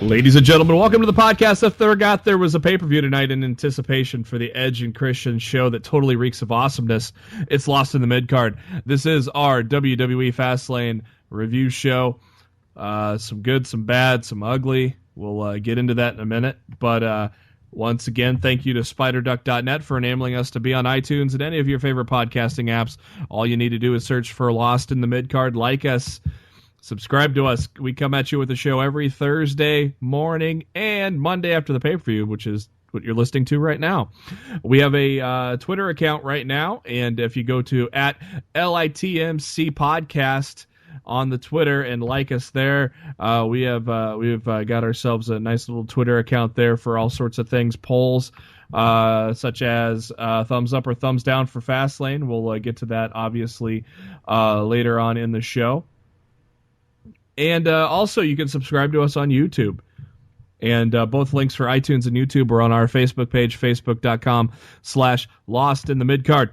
Ladies and gentlemen, welcome to the podcast. If there was a pay-per-view tonight in anticipation for the Edge and Christian show that totally reeks of awesomeness. It's Lost in the Midcard. This is our WWE Fastlane review show. Some good, some bad, some ugly. We'll get into that in a minute. But once again, thank you to SpiderDuck.net for enabling us to be on iTunes and any of your favorite podcasting apps. All you need to do is search for Lost in the Midcard. Like us. Subscribe to us. We come at you with a show every Thursday morning and Monday after the pay-per-view, which is what you're listening to right now. We have a Twitter account right now, and if you go to @LITMC Podcast on the Twitter and like us there, we've got ourselves a nice little Twitter account there for all sorts of things, polls, such as thumbs up or thumbs down for Fastlane. We'll get to that, obviously, later on in the show. And also, you can subscribe to us on YouTube. And both links for iTunes and YouTube are on our Facebook page, facebook.com/Lost in the Midcard.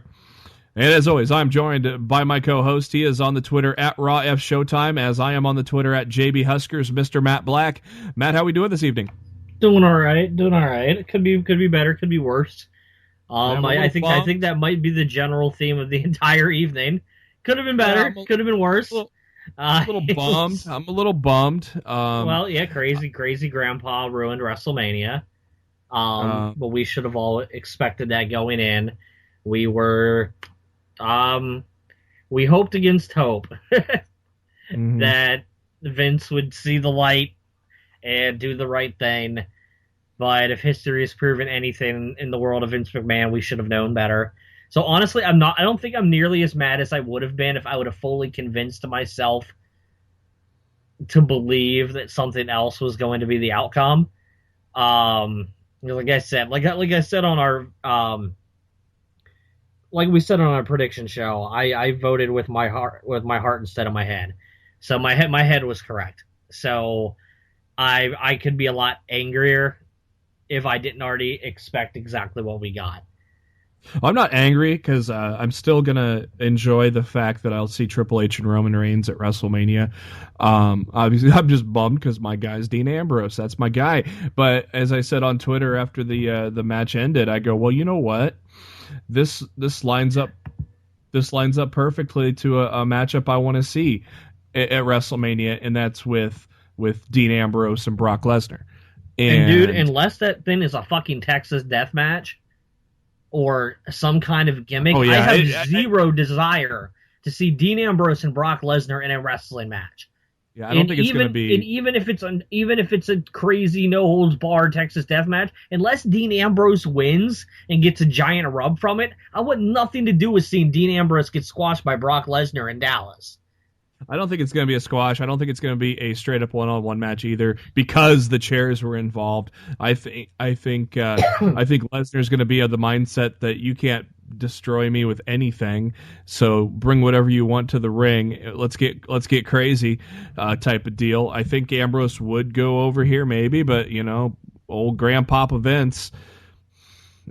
And as always, I'm joined by my co-host. He is on the Twitter @RawFShowtime, as I am on the Twitter @JBHuskers, Mr. Matt Black. Matt, how we doing this evening? Doing all right. It could be better, could be worse. I think that might be the general theme of the entire evening. Could have been better, could have been worse. I'm a little bummed. Well, yeah, crazy grandpa ruined WrestleMania. But we should have all expected that going in. We were, we hoped against hope that Vince would see the light and do the right thing. But if history has proven anything in the world of Vince McMahon, we should have known better. So honestly, I don't think I'm nearly as mad as I would have been if I would have fully convinced myself to believe that something else was going to be the outcome. Like I said on our like we said on our prediction show, I voted with my heart instead of my head. So my head was correct. So I could be a lot angrier if I didn't already expect exactly what we got. I'm not angry because I'm still going to enjoy the fact that I'll see Triple H and Roman Reigns at WrestleMania. Obviously, I'm just bummed because my guy's Dean Ambrose. That's my guy. But as I said on Twitter after the match ended, I go, well, you know what? This lines up perfectly to a matchup I want to see at WrestleMania, and that's with Dean Ambrose and Brock Lesnar. And dude, unless that thing is a fucking Texas death match or some kind of gimmick, I have zero desire to see Dean Ambrose and Brock Lesnar in a wrestling match. Yeah, I don't think it's going to be. And even if it's a crazy no holds barred Texas death match, unless Dean Ambrose wins and gets a giant rub from it, I want nothing to do with seeing Dean Ambrose get squashed by Brock Lesnar in Dallas. I don't think it's going to be a squash. I don't think it's going to be a straight up one-on-one match either, because the chairs were involved. I think Lesnar's going to be of the mindset that you can't destroy me with anything. So bring whatever you want to the ring. Let's get crazy, type of deal. I think Ambrose would go over here maybe, but old Grandpapa Vince.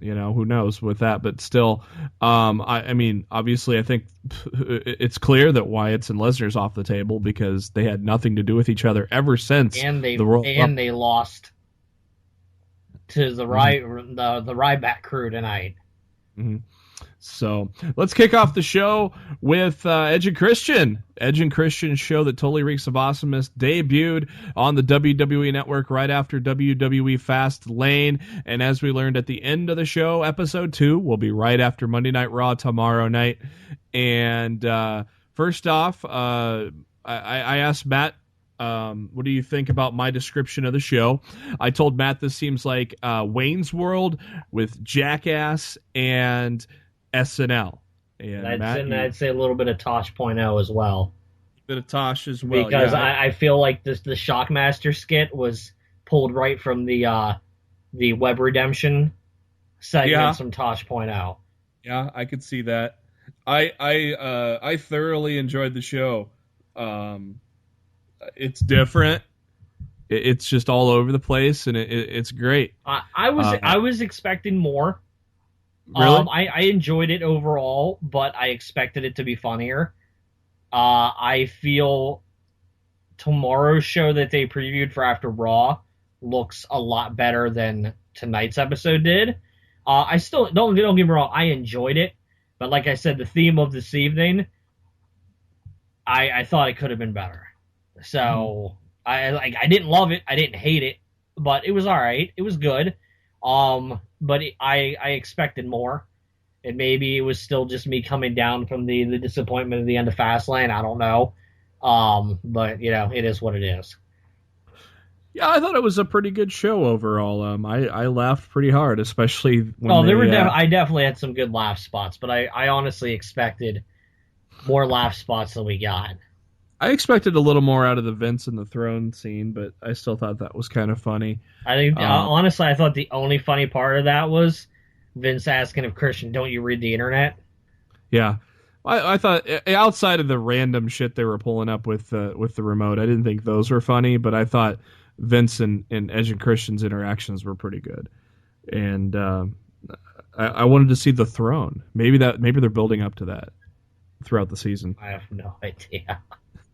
Who knows with that, but still, I mean, obviously, I think it's clear that Wyatt's and Lesnar's off the table because they had nothing to do with each other ever since they lost to the Ryback crew tonight. Mm-hmm. So let's kick off the show with Edge and Christian. Edge and Christian show that totally reeks of awesomeness debuted on the WWE Network right after WWE Fastlane. And as we learned at the end of the show, episode 2 will be right after Monday Night Raw tomorrow night. And first off, I asked Matt, what do you think about my description of the show? I told Matt this seems like Wayne's World with Jackass and SNL. And I'd say a little bit of Tosh.0 as well. A bit of Tosh as well. Because I feel like the Shockmaster skit was pulled right from the the Web Redemption segments from Tosh.0. Yeah, I could see that. I thoroughly enjoyed the show. It's different. It's just all over the place, and it's great. I was expecting more. Really? I enjoyed it overall, but I expected it to be funnier. I feel tomorrow's show that they previewed for after Raw looks a lot better than tonight's episode did. I still don't get me wrong, I enjoyed it, but like I said, the theme of this evening, I thought it could have been better. So I didn't love it, I didn't hate it, but it was all right. It was good. But I expected more, and maybe it was still just me coming down from the disappointment at the end of Fastlane. I don't know. But it is what it is. Yeah, I thought it was a pretty good show overall. I laughed pretty hard, especially when I definitely had some good laugh spots, but I honestly expected more laugh spots than we got. I expected a little more out of the Vince and the throne scene, but I still thought that was kind of funny. I think honestly, I thought the only funny part of that was Vince asking of Christian, "Don't you read the internet?" Yeah. I thought outside of the random shit they were pulling up with the remote, I didn't think those were funny, but I thought Vince and Edge and Christian's interactions were pretty good, and I wanted to see the throne. Maybe they're building up to that throughout the season. I have no idea.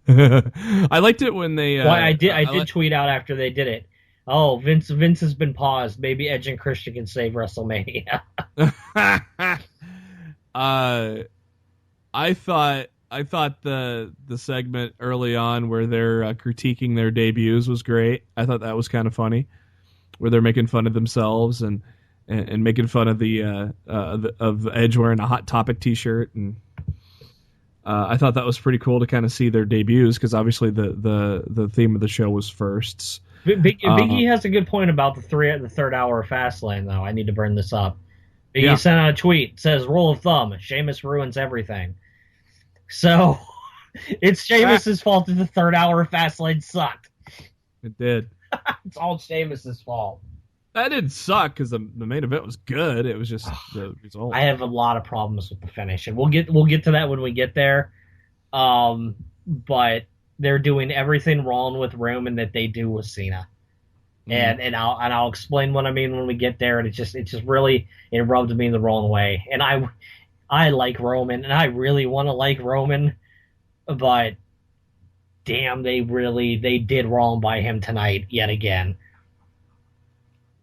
I liked it when they. I did tweet out after they did it. Oh, Vince has been paused. Maybe Edge and Christian can save WrestleMania. I thought the segment early on where they're critiquing their debuts was great. I thought that was kind of funny, where they're making fun of themselves and making fun of of Edge wearing a Hot Topic T-shirt, and I thought that was pretty cool to kind of see their debuts, because obviously the theme of the show was firsts. Biggie has a good point about the third hour of Fastlane, though. I need to bring this up. Biggie sent out a tweet. It says, "Rule of thumb: Sheamus ruins everything." So it's Sheamus's fault that the third hour of Fastlane sucked. It did. It's all Sheamus's fault. That didn't suck because the main event was good. It was just the result. I have a lot of problems with the finish, and we'll get to that when we get there. But they're doing everything wrong with Roman that they do with Cena, and I'll explain what I mean when we get there. And it just really rubbed me the wrong way. And I like Roman, and I really want to like Roman, but damn, they did wrong by him tonight yet again.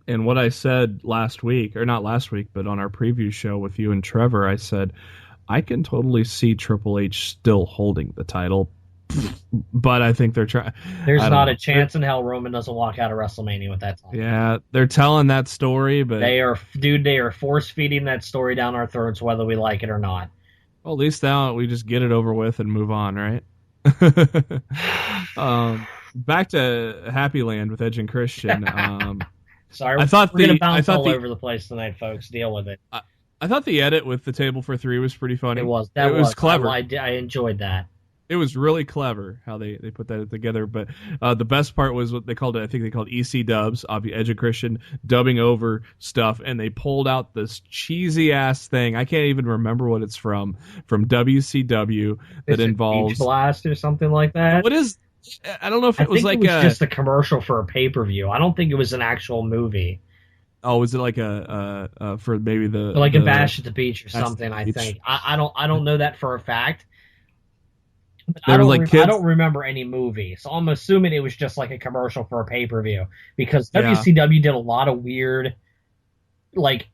And what I said last week, or not last week, but on our preview show with you and Trevor, I said, I can totally see Triple H still holding the title, but I think they're trying. There's not a chance in hell Roman doesn't walk out of WrestleMania with that title. Yeah, they're telling that story, but they are force feeding that story down our throats, whether we like it or not. Well, at least now we just get it over with and move on, right? Back to Happy Land with Edge and Christian. Sorry, we're going to bounce all over the place tonight, folks. Deal with it. I thought the edit with the table for three was pretty funny. It was. It was clever. I enjoyed that. It was really clever how they put that together. But the best part was what they called it. I think they called EC dubs, Edge and Christian dubbing over stuff, and they pulled out this cheesy ass thing. I can't even remember what it's from WCW that involves Beach Blast or something like that. What is? I don't know if it was like just a commercial for a pay-per-view. I don't think it was an actual movie. Oh, was it like a for maybe a Bash at the Beach or something? I think I don't know that for a fact. I don't remember any movie, so I'm assuming it was just like a commercial for a pay-per-view, because WCW did a lot of weird, like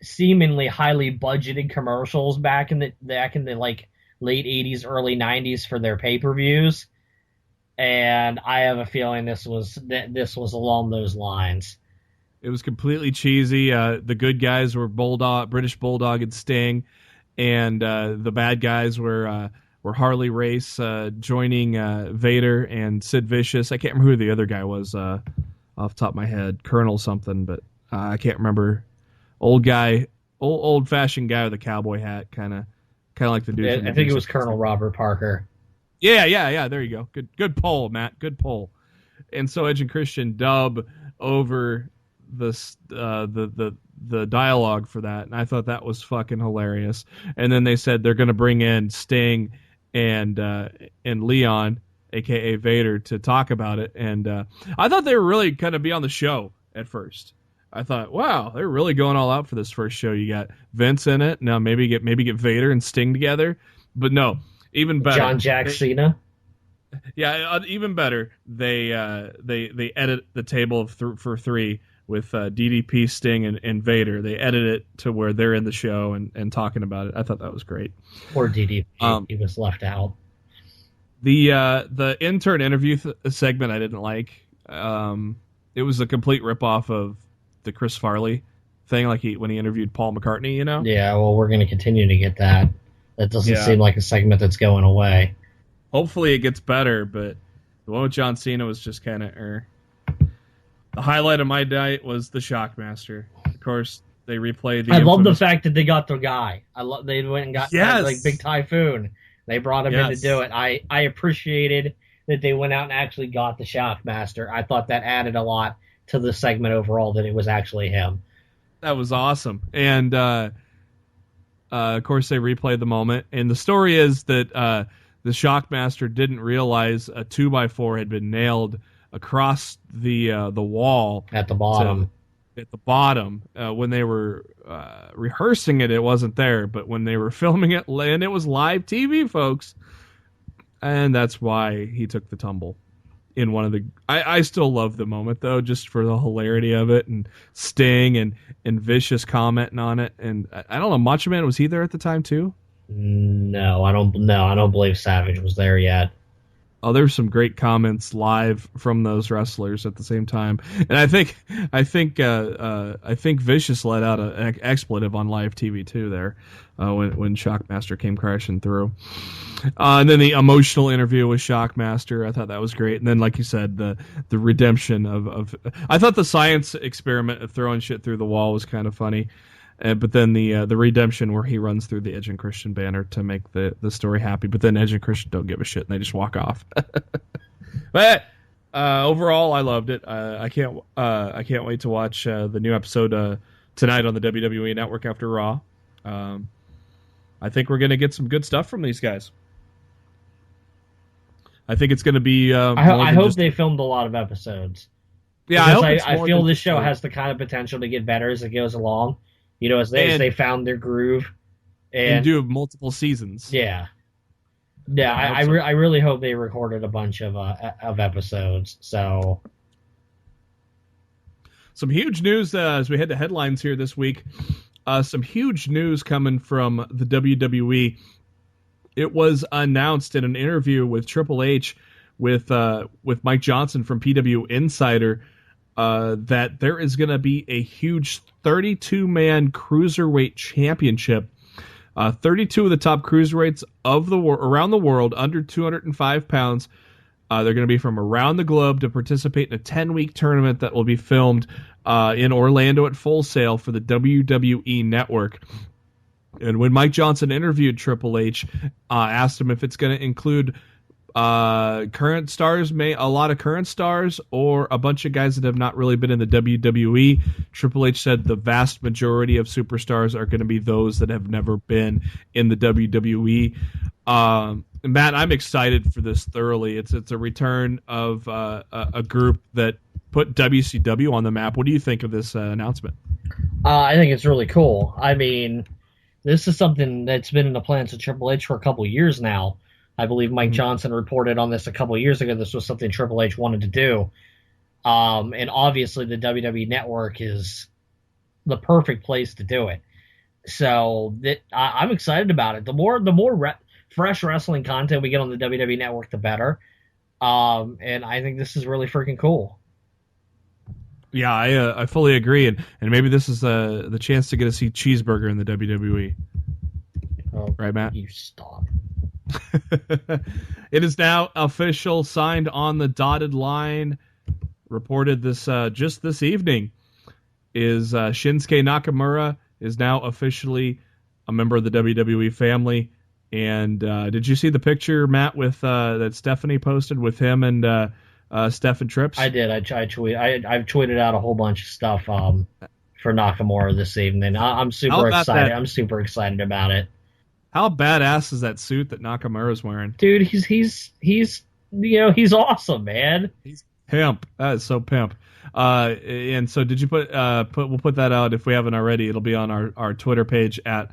seemingly highly budgeted commercials back in the like late 80s, early 90s for their pay-per-views, and I have a feeling this was along those lines. It was completely cheesy. The good guys were British Bulldog and Sting, and the bad guys were Harley Race joining Vader and Sid Vicious. I can't remember who the other guy was off the top of my head, Colonel something, but I can't remember. Old-fashioned guy with a cowboy hat, kind of like the dude. I think it was Colonel Robert Parker. Yeah. There you go. Good poll, Matt. Good poll. And so Edge and Christian dub over the dialogue for that, and I thought that was fucking hilarious. And then they said they're going to bring in Sting and Leon, aka Vader, to talk about it. And I thought they were really going to be on the show at first. I thought, wow, they're really going all out for this first show. You got Vince in it. Now maybe get Vader and Sting together. But no, even better. John Jack Cena. Yeah, even better. They edit the table for three with DDP, Sting, and Vader. They edit it to where they're in the show and talking about it. I thought that was great. Poor DDP, he was left out. The intern interview segment I didn't like. It was a complete ripoff of the Chris Farley thing, like when he interviewed Paul McCartney. You know? Yeah. Well, we're going to continue to get that. That doesn't seem like a segment that's going away. Hopefully it gets better, but the one with John Cena was just kind of The highlight of my night was the Shockmaster. Of course, they replayed the. I love the fact that they got the guy. They went and got like Big Typhoon. They brought him in to do it. I appreciated that they went out and actually got the Shockmaster. I thought that added a lot to the segment overall, that it was actually him. That was awesome. And of course, they replayed the moment. And the story is that the Shockmaster didn't realize a 2x4 had been nailed across the wall at the bottom. When they were rehearsing it, it wasn't there. But when they were filming it, and it was live TV, folks, and that's why he took the tumble. In one of the, I still love the moment though, just for the hilarity of it, and Sting and Vicious commenting on it, and I don't know, Macho Man, was he there at the time too? No, I don't believe Savage was there yet. Oh, there's some great comments live from those wrestlers at the same time, and I think Vicious let out an expletive on live TV too there when Shockmaster came crashing through, and then the emotional interview with Shockmaster. I thought that was great, and then like you said, the redemption of I thought the science experiment of throwing shit through the wall was kind of funny. But then the redemption where he runs through the Edge and Christian banner to make the story happy. But then Edge and Christian don't give a shit and they just walk off. But overall, I loved it. I can't wait to watch the new episode tonight on the WWE Network after Raw. I think we're gonna get some good stuff from these guys. I think it's gonna be. I hope they filmed a lot of episodes. Yeah, I feel this show has the kind of potential to get better as it goes along. You know, as they found their groove and do multiple seasons. Yeah. I really hope they recorded a bunch of episodes. So, some huge news as we head to headlines here this week. Some huge news coming from the WWE. It was announced in an interview with Triple H with Mike Johnson from PW Insider. That there is going to be a huge 32-man cruiserweight championship. 32 of the top cruiserweights around the world under 205 pounds. They're going to be from around the globe to participate in a 10-week tournament that will be filmed in Orlando at Full Sail for the WWE Network. And when Mike Johnson interviewed Triple H, asked him if it's going to include current stars, a lot of current stars, or a bunch of guys that have not really been in the WWE. Triple H said the vast majority of superstars are going to be those that have never been in the WWE. Matt, I'm excited for this thoroughly. It's a return of a group that put WCW on the map. What do you think of this announcement? I think it's really cool. I mean, this is something that's been in the plans of Triple H for a couple years now. I believe Mike Johnson reported on this a couple of years ago. This was something Triple H wanted to do. And obviously the WWE Network is the perfect place to do it. So I'm excited about it. The more fresh wrestling content we get on the WWE Network, the better. And I think this is really freaking cool. Yeah, I fully agree. And maybe this is the chance to get to see Cheeseburger in the WWE. Oh, right, Matt? You stop. It is now official, signed on the dotted line. Reported this just this evening. Is Shinsuke Nakamura is now officially a member of the WWE family. And did you see the picture, Matt, with that Stephanie posted with him and Steph and Trips? I did. I've tweeted out a whole bunch of stuff for Nakamura this evening. I'm super excited. I'm super excited about it. How badass is that suit that Nakamura's wearing? Dude, he's awesome, man. He's pimp. That is so pimp. And so did you we'll put that out if we haven't already. It'll be on our Twitter page at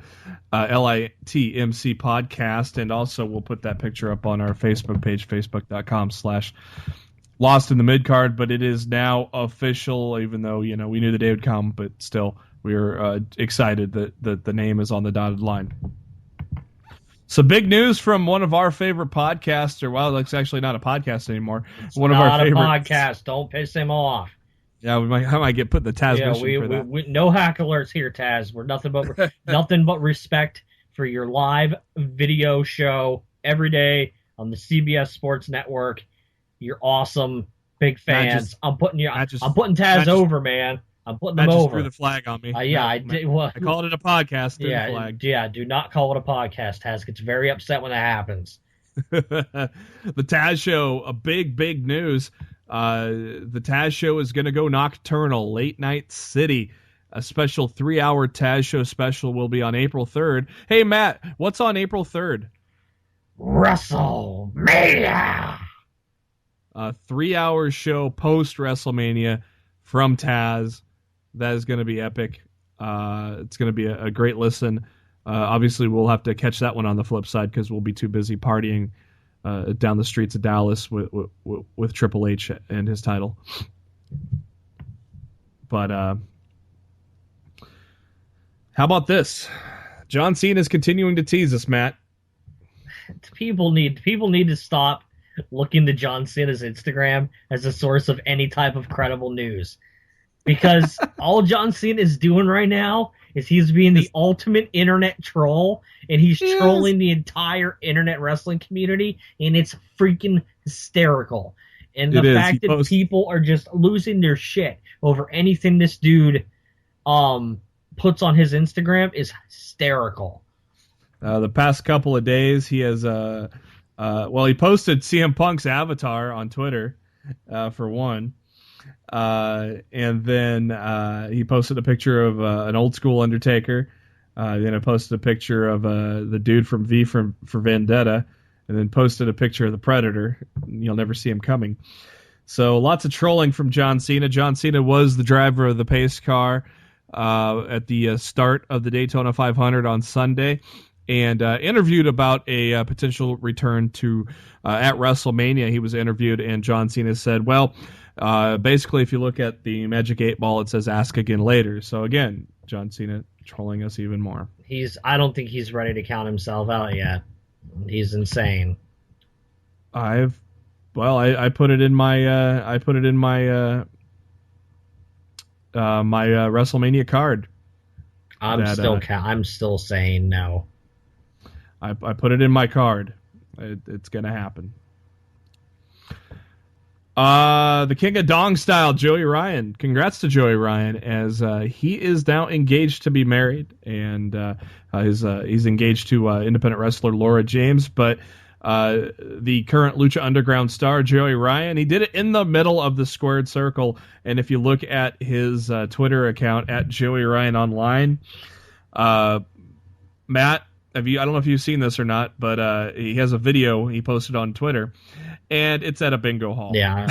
LITMC Podcast, and also we'll put that picture up on our Facebook page, facebook.com/Lost in the Midcard. But it is now official, even though we knew the day would come, but still we were excited that the name is on the dotted line. So big news from one of our favorite podcaster. Well, it's actually not a podcast anymore. It's one of our favorite podcast. Don't piss him off. Yeah, I might get put in the Taz mission for that. We no hack alerts here, Taz. We're nothing but respect for your live video show every day on the CBS Sports Network. You're awesome, big fans. I'm putting Taz over, man. I'm putting them over. Threw the flag on me. I did. Well, I called it a podcast. The flag. Yeah. Do not call it a podcast. Taz gets very upset when that happens. The Taz show, a big news. The Taz show is going to go nocturnal, late night city. A special 3-hour Taz show special will be on April 3rd. Hey Matt, what's on April 3rd? WrestleMania. A 3-hour show post WrestleMania from Taz. That is going to be epic. It's going to be a great listen. Obviously, we'll have to catch that one on the flip side because we'll be too busy partying down the streets of Dallas with Triple H and his title. But how about this? John Cena is continuing to tease us, Matt. People need to stop looking to John Cena's Instagram as a source of any type of credible news. Because all John Cena is doing right now is he's being the ultimate internet troll, and he's trolling the entire internet wrestling community, and it's freaking hysterical. And the fact that people are just losing their shit over anything this dude puts on his Instagram is hysterical. The past couple of days, he has he posted CM Punk's avatar on Twitter, for one. And then he posted a picture of an old school Undertaker. Then I posted a picture of the dude from V for Vendetta, and then posted a picture of the Predator. You'll never see him coming. So lots of trolling from John Cena. John Cena was the driver of the pace car at the start of the Daytona 500 on Sunday, and interviewed about a potential return to at WrestleMania. He was interviewed, and John Cena said, well, basically, if you look at the Magic 8 Ball, it says ask again later. So again, John Cena trolling us even more. I don't think he's ready to count himself out yet. He's insane. I put it in my my WrestleMania card. I'm still saying no. I put it in my card. It's gonna happen. The King of Dong Style, Joey Ryan. Congrats to Joey Ryan, as he is now engaged to be married, and he's engaged to independent wrestler Laura James. But the current Lucha Underground star, Joey Ryan, he did it in the middle of the squared circle. And if you look at his Twitter account at Joey Ryan Online, Matt, I don't know if you've seen this or not, but he has a video he posted on Twitter, and it's at a bingo hall. Yeah.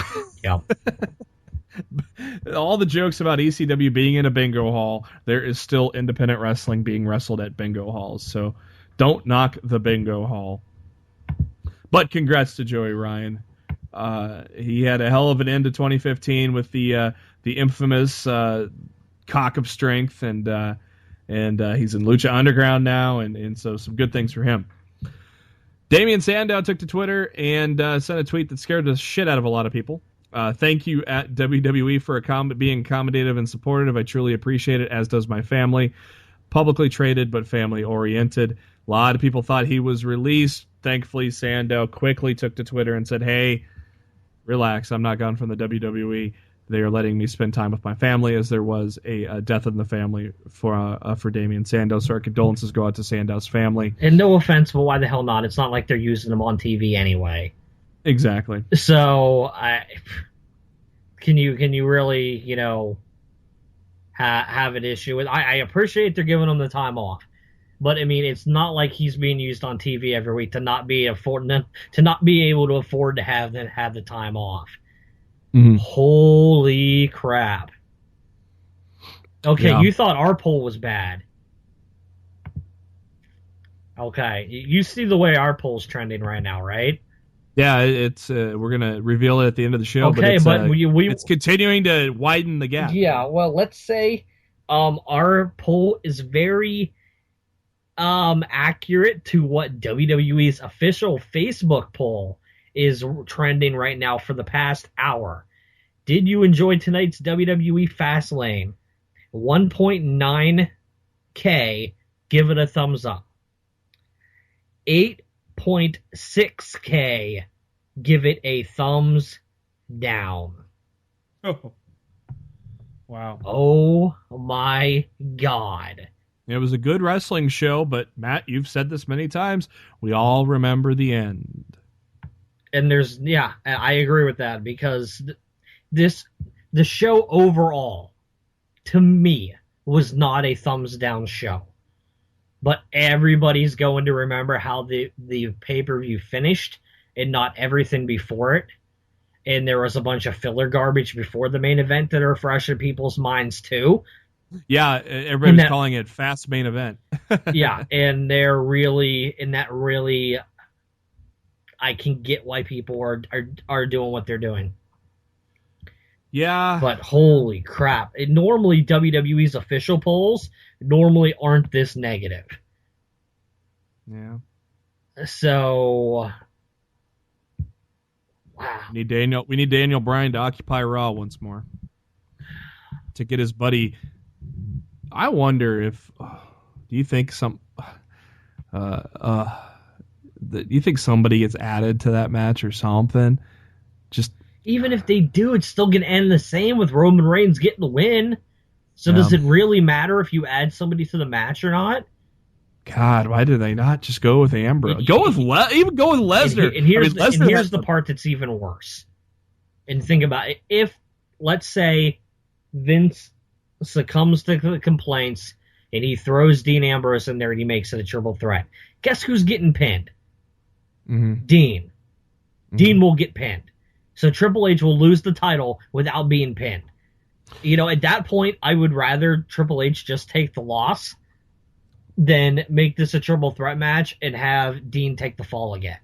All the jokes about ECW being in a bingo hall, there is still independent wrestling being wrestled at bingo halls. So don't knock the bingo hall. But congrats to Joey Ryan. He had a hell of an end to 2015 with the infamous Cock of Strength, and he's in Lucha Underground now, and so some good things for him. Damian Sandow took to Twitter and sent a tweet that scared the shit out of a lot of people. Thank you at WWE for being accommodative and supportive. I truly appreciate it, as does my family. Publicly traded, but family-oriented. A lot of people thought he was released. Thankfully, Sandow quickly took to Twitter and said, hey, relax, I'm not gone from the WWE. They are letting me spend time with my family, as there was a death in the family for Damian Sandow. So our condolences go out to Sandow's family. And no offense, but why the hell not? It's not like they're using him on TV anyway. Exactly. So can you really, have an issue with? I appreciate they're giving him the time off, but I mean, it's not like he's being used on TV every week to not be able to afford to have the time off. Mm-hmm. Holy crap! Okay, Yeah. you thought our poll was bad. Okay, you see the way our poll's trending right now, right? Yeah, it's we're gonna reveal it at the end of the show. Okay, but but it's continuing to widen the gap. Yeah, well, let's say our poll is very accurate to what WWE's official Facebook poll is trending right now for the past hour. Did you enjoy tonight's WWE Fastlane? 1.9K, give it a thumbs up. 8.6K, give it a thumbs down. Oh. Wow. Oh my God. It was a good wrestling show, but Matt, you've said this many times. We all remember the end. And I agree with that, because the show overall, to me, was not a thumbs down show. But everybody's going to remember how the pay-per-view finished and not everything before it. And there was a bunch of filler garbage before the main event that are fresh in people's minds too. Yeah, everybody's calling it Fast Main Event. Yeah, and I can get why people are doing what they're doing. Yeah. But holy crap. Normally WWE's official polls normally aren't this negative. Yeah. So wow. We need Daniel Bryan to occupy Raw once more. To get his buddy. I wonder if do you think somebody gets added to that match or something? Just even if they do, it's still going to end the same with Roman Reigns getting the win. So does it really matter if you add somebody to the match or not? God, why did they not just go with Ambrose? Go with Lesnar. And here's the part that's even worse. And think about it. If, let's say, Vince succumbs to the complaints and he throws Dean Ambrose in there and he makes it a triple threat, guess who's getting pinned? Mm-hmm. Dean. Mm-hmm. Dean will get pinned. So Triple H will lose the title without being pinned. At that point, I would rather Triple H just take the loss than make this a triple threat match and have Dean take the fall again.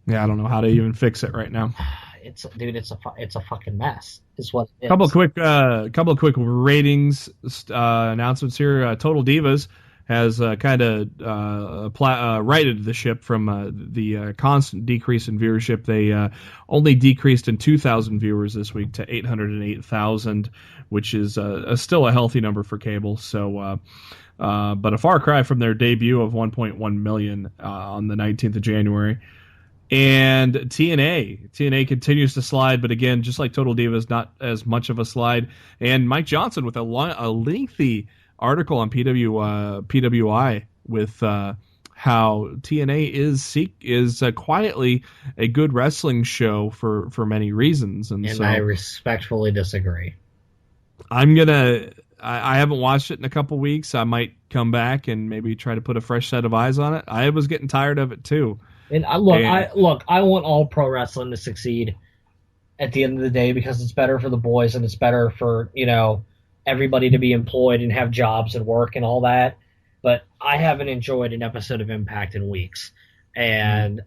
Yeah, I don't know how to even fix it right now. It's a fucking mess. Is what it is. Couple of quick ratings announcements here. Total Divas has kind of righted the ship from the constant decrease in viewership. They only decreased in 2,000 viewers this week to 808,000, which is still a healthy number for cable. So, but a far cry from their debut of 1.1 million on the 19th of January. And TNA continues to slide, but again, just like Total Divas, not as much of a slide. And Mike Johnson with a lengthy article on PWI with how TNA is quietly a good wrestling show for many reasons, and so I respectfully disagree. I haven't watched it in a couple weeks. I might come back and maybe try to put a fresh set of eyes on it. I was getting tired of it too. And I want all pro wrestling to succeed at the end of the day, because it's better for the boys and it's better for everybody to be employed and have jobs and work and all that. But I haven't enjoyed an episode of Impact in weeks, and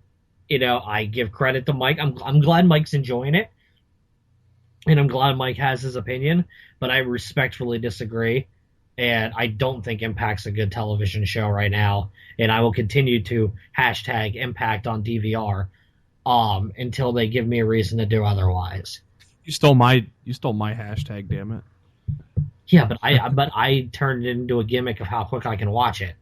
I give credit to Mike. I'm glad Mike's enjoying it, and I'm glad Mike has his opinion. But I respectfully disagree, and I don't think Impact's a good television show right now. And I will continue to hashtag Impact on DVR until they give me a reason to do otherwise. You stole my hashtag, damn it. Yeah, but I turned it into a gimmick of how quick I can watch it.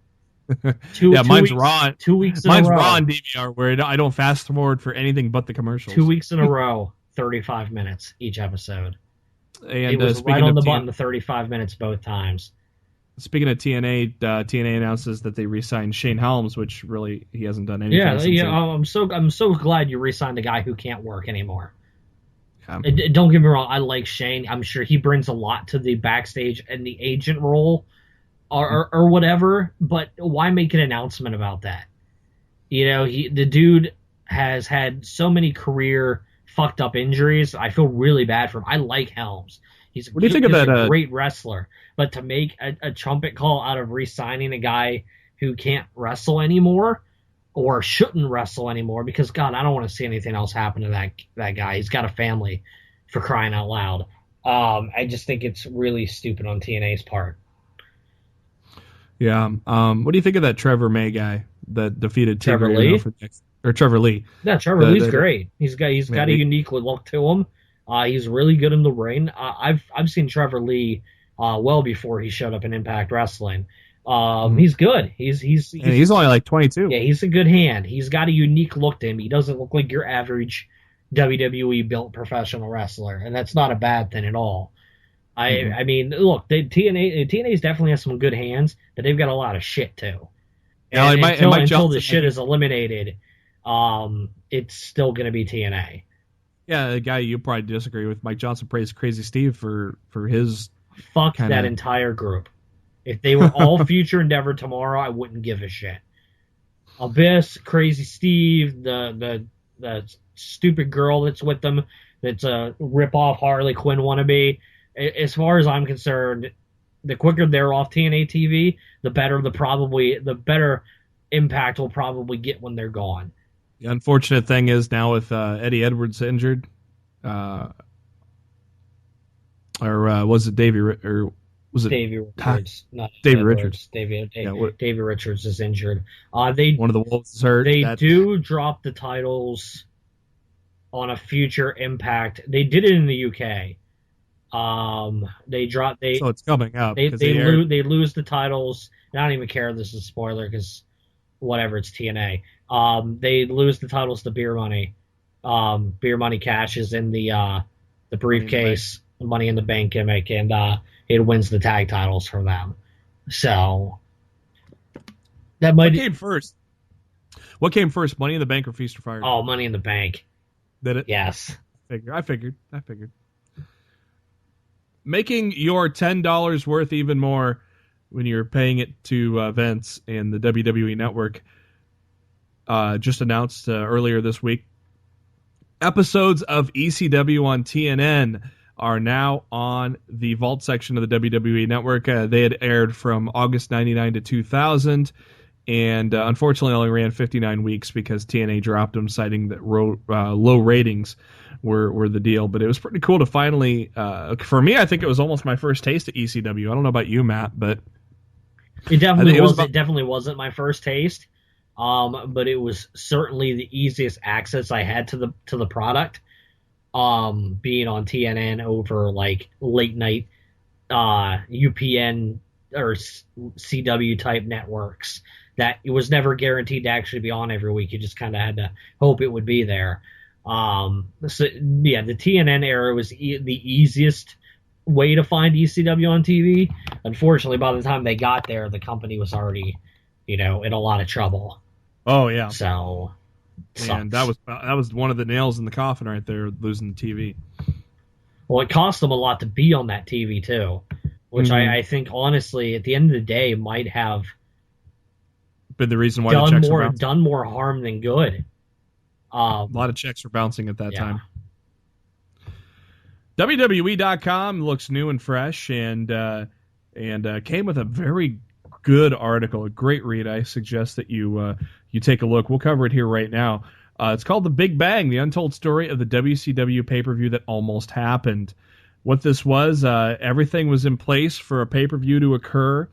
Mine's raw. 2 weeks in a row. Mine's raw on DVR, where I don't fast forward for anything but the commercials. 2 weeks in a row, 35 minutes each episode. And it was right on the button, 35 minutes both times. Speaking of TNA, TNA announces that they re-signed Shane Helms, which really he hasn't done anything. Yeah. I'm so glad you re-signed a guy who can't work anymore. Don't get me wrong, I like Shane. I'm sure he brings a lot to the backstage and the agent role or whatever, but why make an announcement about that? The dude has had so many career fucked up injuries. I feel really bad for him. I like Helms. What do you think of that? A great wrestler, but to make a trumpet call out of re-signing a guy who can't wrestle anymore or shouldn't wrestle anymore, because God, I don't want to see anything else happen to that guy. He's got a family, for crying out loud. I just think it's really stupid on TNA's part. Yeah. What do you think of that Trevor May guy that defeated Trevor Lee? Trevor Lee? Yeah, Trevor Lee's great. He's got a unique look to him. He's really good in the ring. I've seen Trevor Lee well before he showed up in Impact Wrestling. He's good. He's only like 22. Yeah, he's a good hand. He's got a unique look to him. He doesn't look like your average WWE built professional wrestler, and that's not a bad thing at all. I mean, look, TNA's definitely has some good hands, but they've got a lot of shit too. And until the shit is eliminated, it's still going to be TNA. Yeah, the guy you probably disagree with, Mike Johnson, praised Crazy Steve for his. Fuck that entire group. If they were all Future Endeavor tomorrow, I wouldn't give a shit. Abyss, Crazy Steve, the stupid girl that's with them, that's a rip-off Harley Quinn wannabe. As far as I'm concerned, the quicker they're off TNA TV, the better impact will probably get when they're gone. The unfortunate thing is now with Eddie Edwards injured, or was it Davey? Or was it Davey Richards? Not Davey Richards. Davey Richards is injured. One of the Wolves is hurt. They do drop the titles on a future Impact. They did it in the UK. So it's coming up. They lose the titles. And I don't even care if this is a spoiler because whatever, it's TNA. They lose the titles to Beer Money. Beer Money cashes in the briefcase, Money in the Bank gimmick, and it wins the tag titles for them. So that might. What came first? Money in the Bank or Feast or Fire? Oh, Money in the Bank. Did it? Yes. I figured. Making your $10 worth even more when you're paying it to Vince and the WWE Network just announced earlier this week. Episodes of ECW on TNN are now on the Vault section of the WWE Network. They had aired from August 99 to 2000, and unfortunately only ran 59 weeks because TNA dropped them, citing that low ratings were the deal. But it was pretty cool to finally, for me, I think it was almost my first taste of ECW. I don't know about you, Matt, but it definitely wasn't my first taste. But it was certainly the easiest access I had to the product. Being on TNN over like late night UPN or CW type networks that it was never guaranteed to actually be on every week. You just kind of had to hope it would be there. So yeah, the TNN era was the easiest way to find ECW on TV. Unfortunately, by the time they got there, the company was already, in a lot of trouble. Oh yeah. So, and that was one of the nails in the coffin right there, losing the TV. Well, it cost them a lot to be on that TV too, which I think honestly, at the end of the day, might have been the reason why done more harm than good. A lot of checks were bouncing at that time. WWE.com looks new and fresh, and came with a very good article, a great read. I suggest that you take a look. We'll cover it here right now. It's called The Big Bang, the untold story of the WCW pay-per-view that almost happened. What this was, everything was in place for a pay-per-view to occur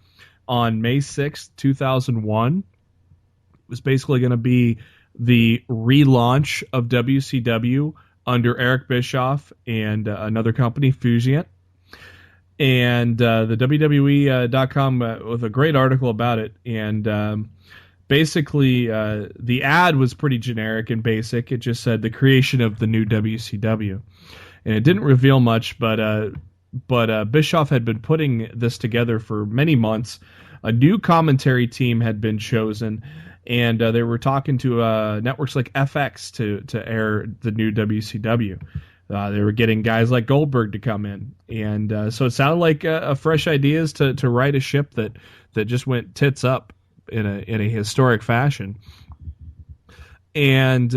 on May 6th, 2001. It was basically going to be the relaunch of WCW under Eric Bischoff and another company, Fusion. And the WWE.com with a great article about it. And basically, the ad was pretty generic and basic. It just said the creation of the new WCW. And it didn't reveal much, but Bischoff had been putting this together for many months. A new commentary team had been chosen, and they were talking to networks like FX to air the new WCW. They were getting guys like Goldberg to come in, and so it sounded like a fresh ideas to right a ship that just went tits up in a historic fashion. And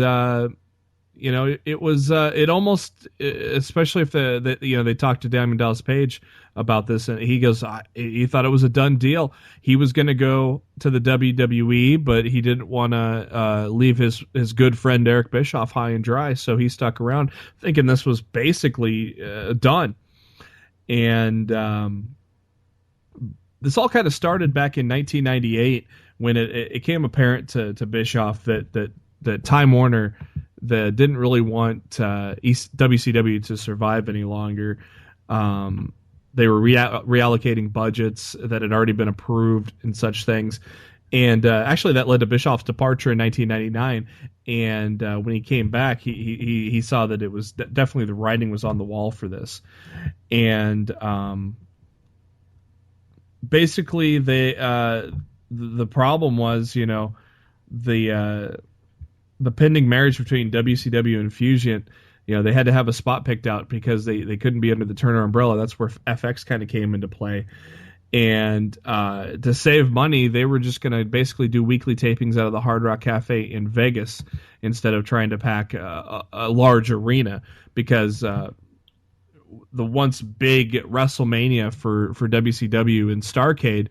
it was it almost, especially if they talked to Diamond Dallas Page about this, and he goes, he thought it was a done deal. He was going to go to the WWE, but he didn't want to leave his good friend Eric Bischoff high and dry, so he stuck around, thinking this was basically done. And this all kind of started back in 1998 when it became apparent to Bischoff that Time Warner didn't really want WCW to survive any longer. They were reallocating budgets that had already been approved and such things. And actually that led to Bischoff's departure in 1999. And when he came back, he saw that it was definitely the writing was on the wall for this. And basically the problem was, the pending marriage between WCW and Fusion. They had to have a spot picked out because they couldn't be under the Turner umbrella. That's where FX kind of came into play. And to save money, they were just going to basically do weekly tapings out of the Hard Rock Cafe in Vegas instead of trying to pack a large arena, because the once big WrestleMania for WCW in Starrcade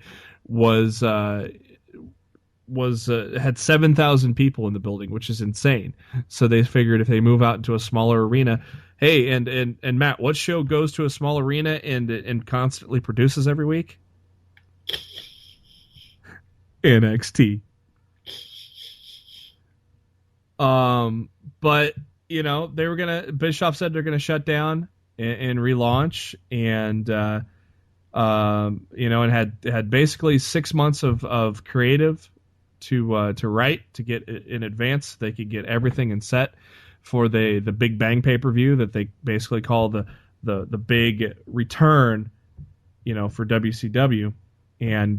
had 7,000 people in the building, which is insane. So they figured if they move out into a smaller arena, hey, and Matt, what show goes to a small arena and constantly produces every week? NXT. But Bischoff said they're gonna shut down and relaunch, and and had basically 6 months of creative to write, to get in advance. They could get everything in set for the Big Bang pay-per-view that they basically call the big return, for WCW. And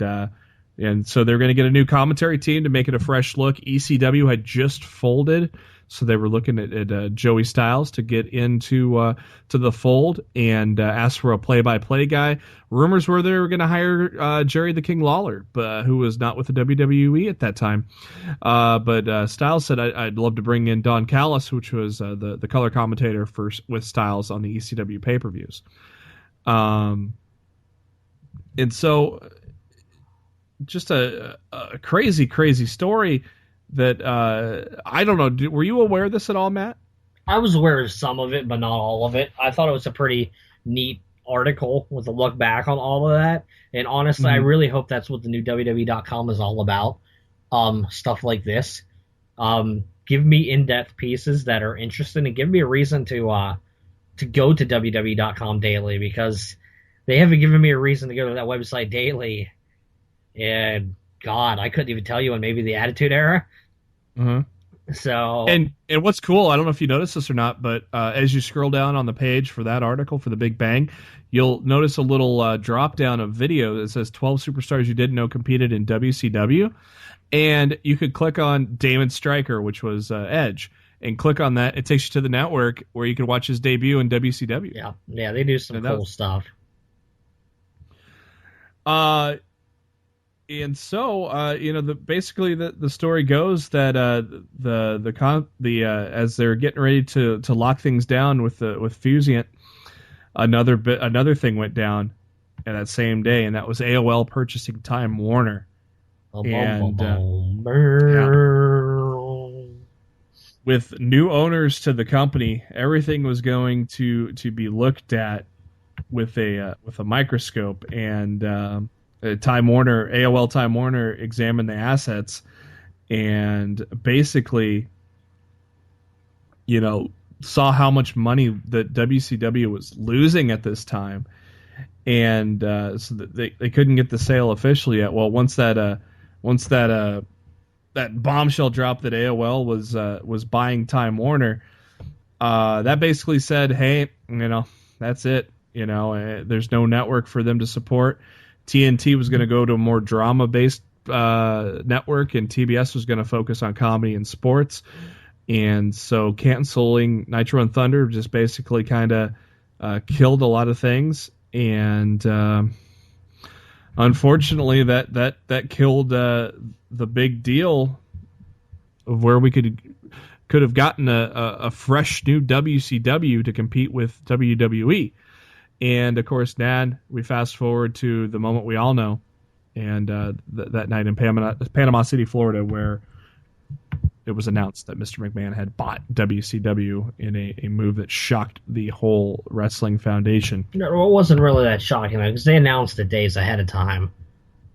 so they're going to get a new commentary team to make it a fresh look. ECW had just folded, so they were looking at Joey Styles to get into to the fold, and asked for a play-by-play guy. Rumors were they were going to hire Jerry the King Lawler, who was not with the WWE at that time. But Styles said, I'd love to bring in Don Callis, which was the color commentator with Styles on the ECW pay-per-views. And so just a crazy, crazy story that I don't know. Were you aware of this at all, Matt? I was aware of some of it, but not all of it. I thought it was a pretty neat article with a look back on all of that. And honestly, I really hope that's what the new WWE.com is all about. Stuff like this. Give me in-depth pieces that are interesting, and give me a reason to go to WWE.com daily, because they haven't given me a reason to go to that website daily. And God, I couldn't even tell you in maybe the Attitude Era. So and what's cool, I don't know if you noticed this or not, but as you scroll down on the page for that article for the Big Bang, you'll notice a little drop down of video that says 12 superstars you didn't know competed in WCW, and you could click on Damon Stryker, which was Edge, and click on that. It takes you to the network where you can watch his debut in WCW. Yeah, they do some cool stuff. And so, basically the story goes that as they're getting ready to lock things down with Fusient, another thing went down in that same day, and that was AOL purchasing Time Warner. With new owners to the company, everything was going to be looked at with a microscope, and AOL Time Warner examined the assets and basically, saw how much money that WCW was losing at this time, and so that they couldn't get the sale official yet. Well, once that bombshell dropped that AOL was buying Time Warner, that basically said, hey, that's it. There's no network for them to support. TNT was going to go to a more drama-based network, and TBS was going to focus on comedy and sports. And so canceling Nitro and Thunder just basically kind of killed a lot of things. And unfortunately, that killed the big deal of where we could have gotten a fresh new WCW to compete with WWE. And of course, Nan, we fast forward to the moment we all know, and that night in Panama City, Florida, where it was announced that Mr. McMahon had bought WCW in a move that shocked the whole wrestling foundation. No, it wasn't really that shocking, because they announced it days ahead of time.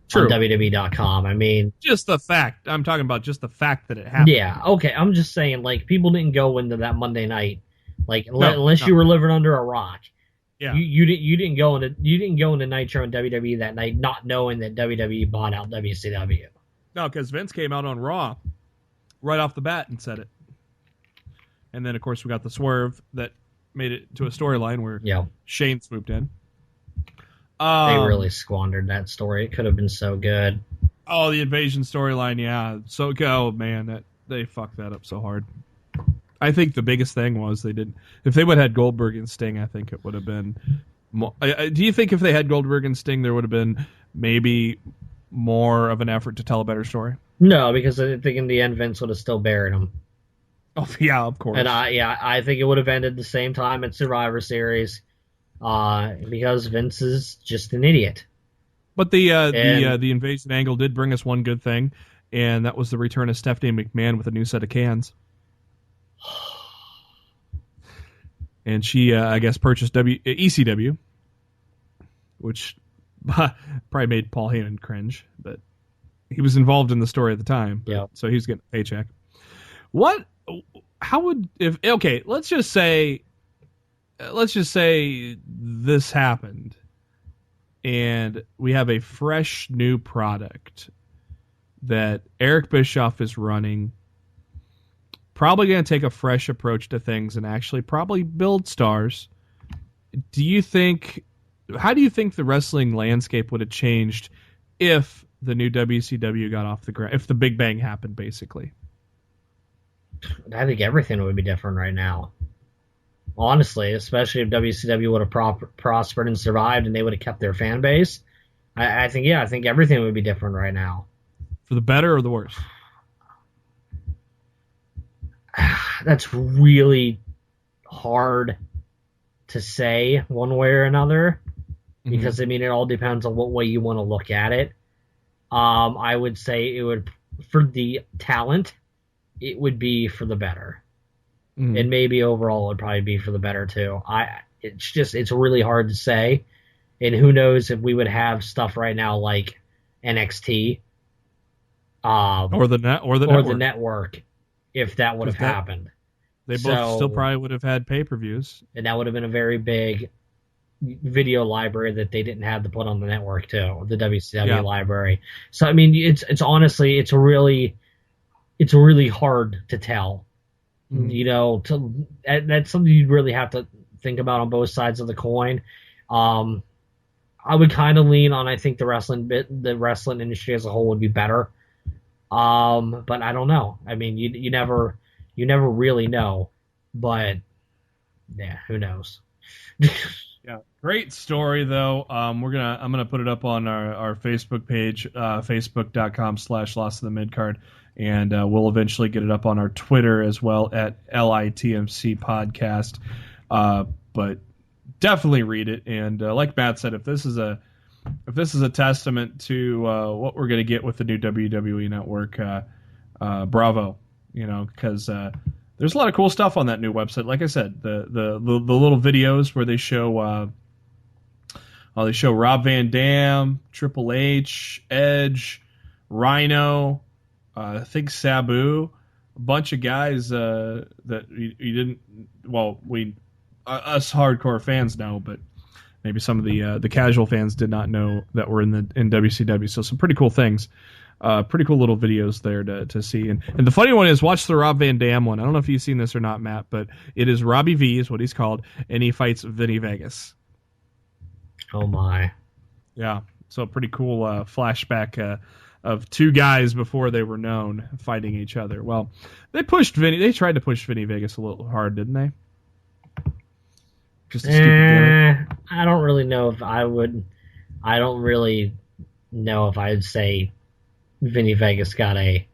True. On WWE.com. I mean, just the fact. I'm talking about just the fact that it happened. Yeah, okay. I'm just saying, like, people didn't go into that Monday night, like, unless you were living under a rock. Yeah. You didn't go into Nitro and WWE that night, not knowing that WWE bought out WCW. No, because Vince came out on Raw right off the bat and said it. And then, of course, we got the swerve that made it to a storyline where Shane swooped in. They really squandered that story. It could have been so good. Oh, the invasion storyline, yeah. So, oh man, they fucked that up so hard. I think the biggest thing was they didn't. If they would have had Goldberg and Sting, I think it would have been more. Do you think if they had Goldberg and Sting, there would have been maybe more of an effort to tell a better story? No, because I think in the end, Vince would have still buried him. Oh yeah, of course. And I think it would have ended the same time at Survivor Series. Because Vince is just an idiot. But the invasion angle did bring us one good thing, and that was the return of Stephanie McMahon with a new set of cans. And she, I guess, purchased ECW, which probably made Paul Heyman cringe, but he was involved in the story at the time. Yeah. So he was getting a paycheck. Let's just say this happened and we have a fresh new product that Eric Bischoff is running, probably going to take a fresh approach to things and actually probably build stars. How do you think the wrestling landscape would have changed if the new WCW got off the ground, if the Big Bang happened, basically? I think everything would be different right now. Honestly, especially if WCW would have prospered and survived and they would have kept their fan base, I think everything would be different right now. For the better or the worse? That's really hard to say one way or another, because I mean, it all depends on what way you want to look at it. I would say it would, for the talent, it would be for the better. And maybe overall it'd probably be for the better too. It's really hard to say. And who knows if we would have stuff right now like NXT or the network, if that would have happened. They both still probably would have had pay-per-views. And that would have been a very big video library that they didn't have to put on the network too, the WCW library. So I mean, it's honestly, it's really hard to tell. You know, that's something you'd really have to think about on both sides of the coin. I would kind of lean on, I think the wrestling industry as a whole would be better. But I don't know. I mean, you never really know. But yeah, who knows? Yeah, great story though. I'm gonna put it up on our Facebook page, facebook.com/LostInTheMidcard. And we'll eventually get it up on our Twitter as well at LITMC Podcast. But definitely read it. And like Matt said, if this is a testament to what we're going to get with the new WWE network, bravo. You know, because there's a lot of cool stuff on that new website. Like I said, the little videos where they show Rob Van Dam, Triple H, Edge, Rhino. I think Sabu, a bunch of guys that you didn't. Well, us hardcore fans know, but maybe some of the casual fans did not know that were in WCW. So some pretty cool things, pretty cool little videos there to see. And the funny one is, watch the Rob Van Dam one. I don't know if you've seen this or not, Matt, but it is Robbie V is what he's called, and he fights Vinny Vegas. Oh my! Yeah. So a pretty cool flashback of two guys before they were known fighting each other. Well, they tried to push Vinny Vegas a little hard, didn't they? Just a stupid gimmick. I don't really know if I would. I don't really know if I'd say Vinny Vegas got a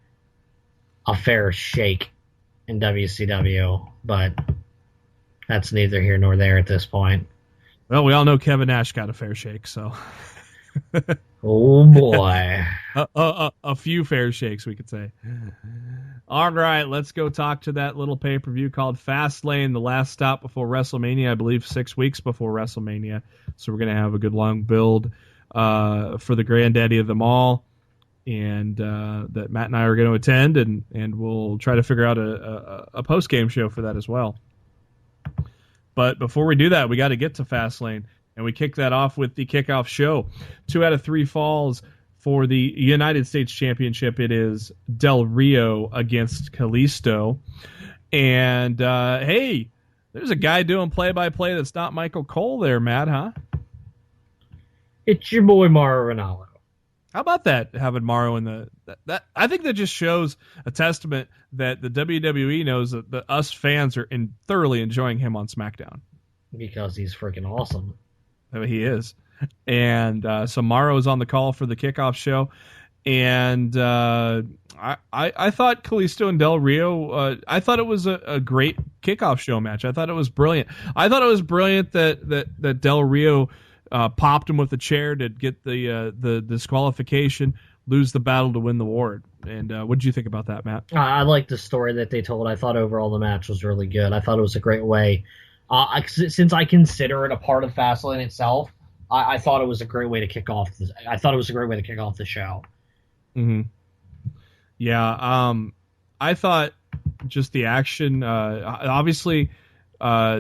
fair shake in WCW, but that's neither here nor there at this point. Well, we all know Kevin Nash got a fair shake, so. Oh boy. A few fair shakes, we could say. All right, let's go talk to that little pay-per-view called Fastlane, the last stop before WrestleMania, I believe 6 weeks before WrestleMania. So we're going to have a good long build for the granddaddy of them all, and that Matt and I are going to attend, and we'll try to figure out a post-game show for that as well. But before we do that, we got to get to Fastlane. And we kick that off with the kickoff show. 2 out of 3 falls for the United States Championship. It is Del Rio against Kalisto. And, hey, there's a guy doing play-by-play that's not Michael Cole there, Matt, huh? It's your boy Mauro Ranallo. How about that, having Mauro in the... That I think that just shows a testament that the WWE knows that us fans are thoroughly enjoying him on SmackDown. Because he's freaking awesome. He is. And so Mauro's on the call for the kickoff show. And I thought Kalisto and Del Rio, I thought it was a great kickoff show match. I thought it was brilliant. I thought it was brilliant that Del Rio popped him with a chair to get the disqualification, lose the battle to win the award. And what did you think about that, Matt? I liked the story that they told. I thought overall the match was really good. I thought it was a great way. Since I consider it a part of Fastlane itself, I thought it was a great way to kick off. I thought it was a great way to kick off the show. Mm-hmm. Yeah, I thought just the action. Obviously,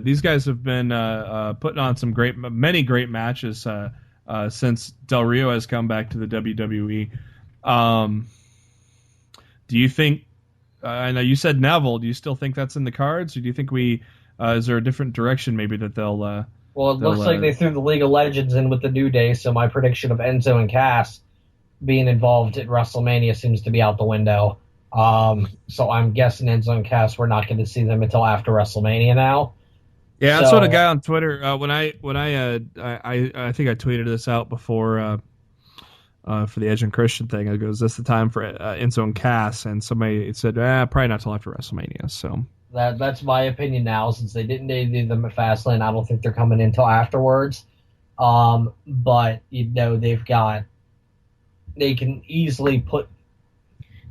these guys have been putting on many great matches since Del Rio has come back to the WWE. Do you think? I know you said Neville. Do you still think that's in the cards, or do you think is there a different direction maybe that they'll... well, it looks like they threw the League of Legends in with the New Day, so my prediction of Enzo and Cass being involved at WrestleMania seems to be out the window. So I'm guessing Enzo and Cass, we're not going to see them until after WrestleMania now. Yeah, I saw a guy on Twitter when I think I tweeted this out before for the Edge and Christian thing. It goes, is this the time for Enzo and Cass? And somebody said, probably not till after WrestleMania, so... That's my opinion now. Since they didn't debut them at Fastlane, I don't think they're coming until afterwards. But they can easily put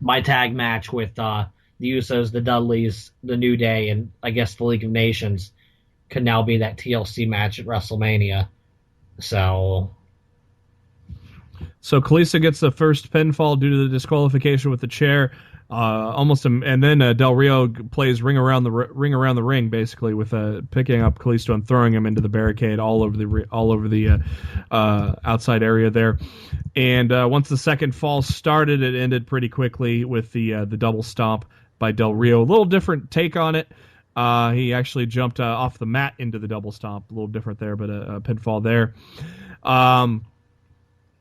my tag match with the Usos, the Dudleys, the New Day, and I guess the League of Nations could now be that TLC match at WrestleMania. So Kalisto gets the first pinfall due to the disqualification with the chair. And then Del Rio plays ring around the ring, basically, with picking up Kalisto and throwing him into the barricade all over the outside area there. And once the second fall started, it ended pretty quickly with the double stomp by Del Rio. A little different take on it. He actually jumped off the mat into the double stomp. A little different there, but a pinfall there.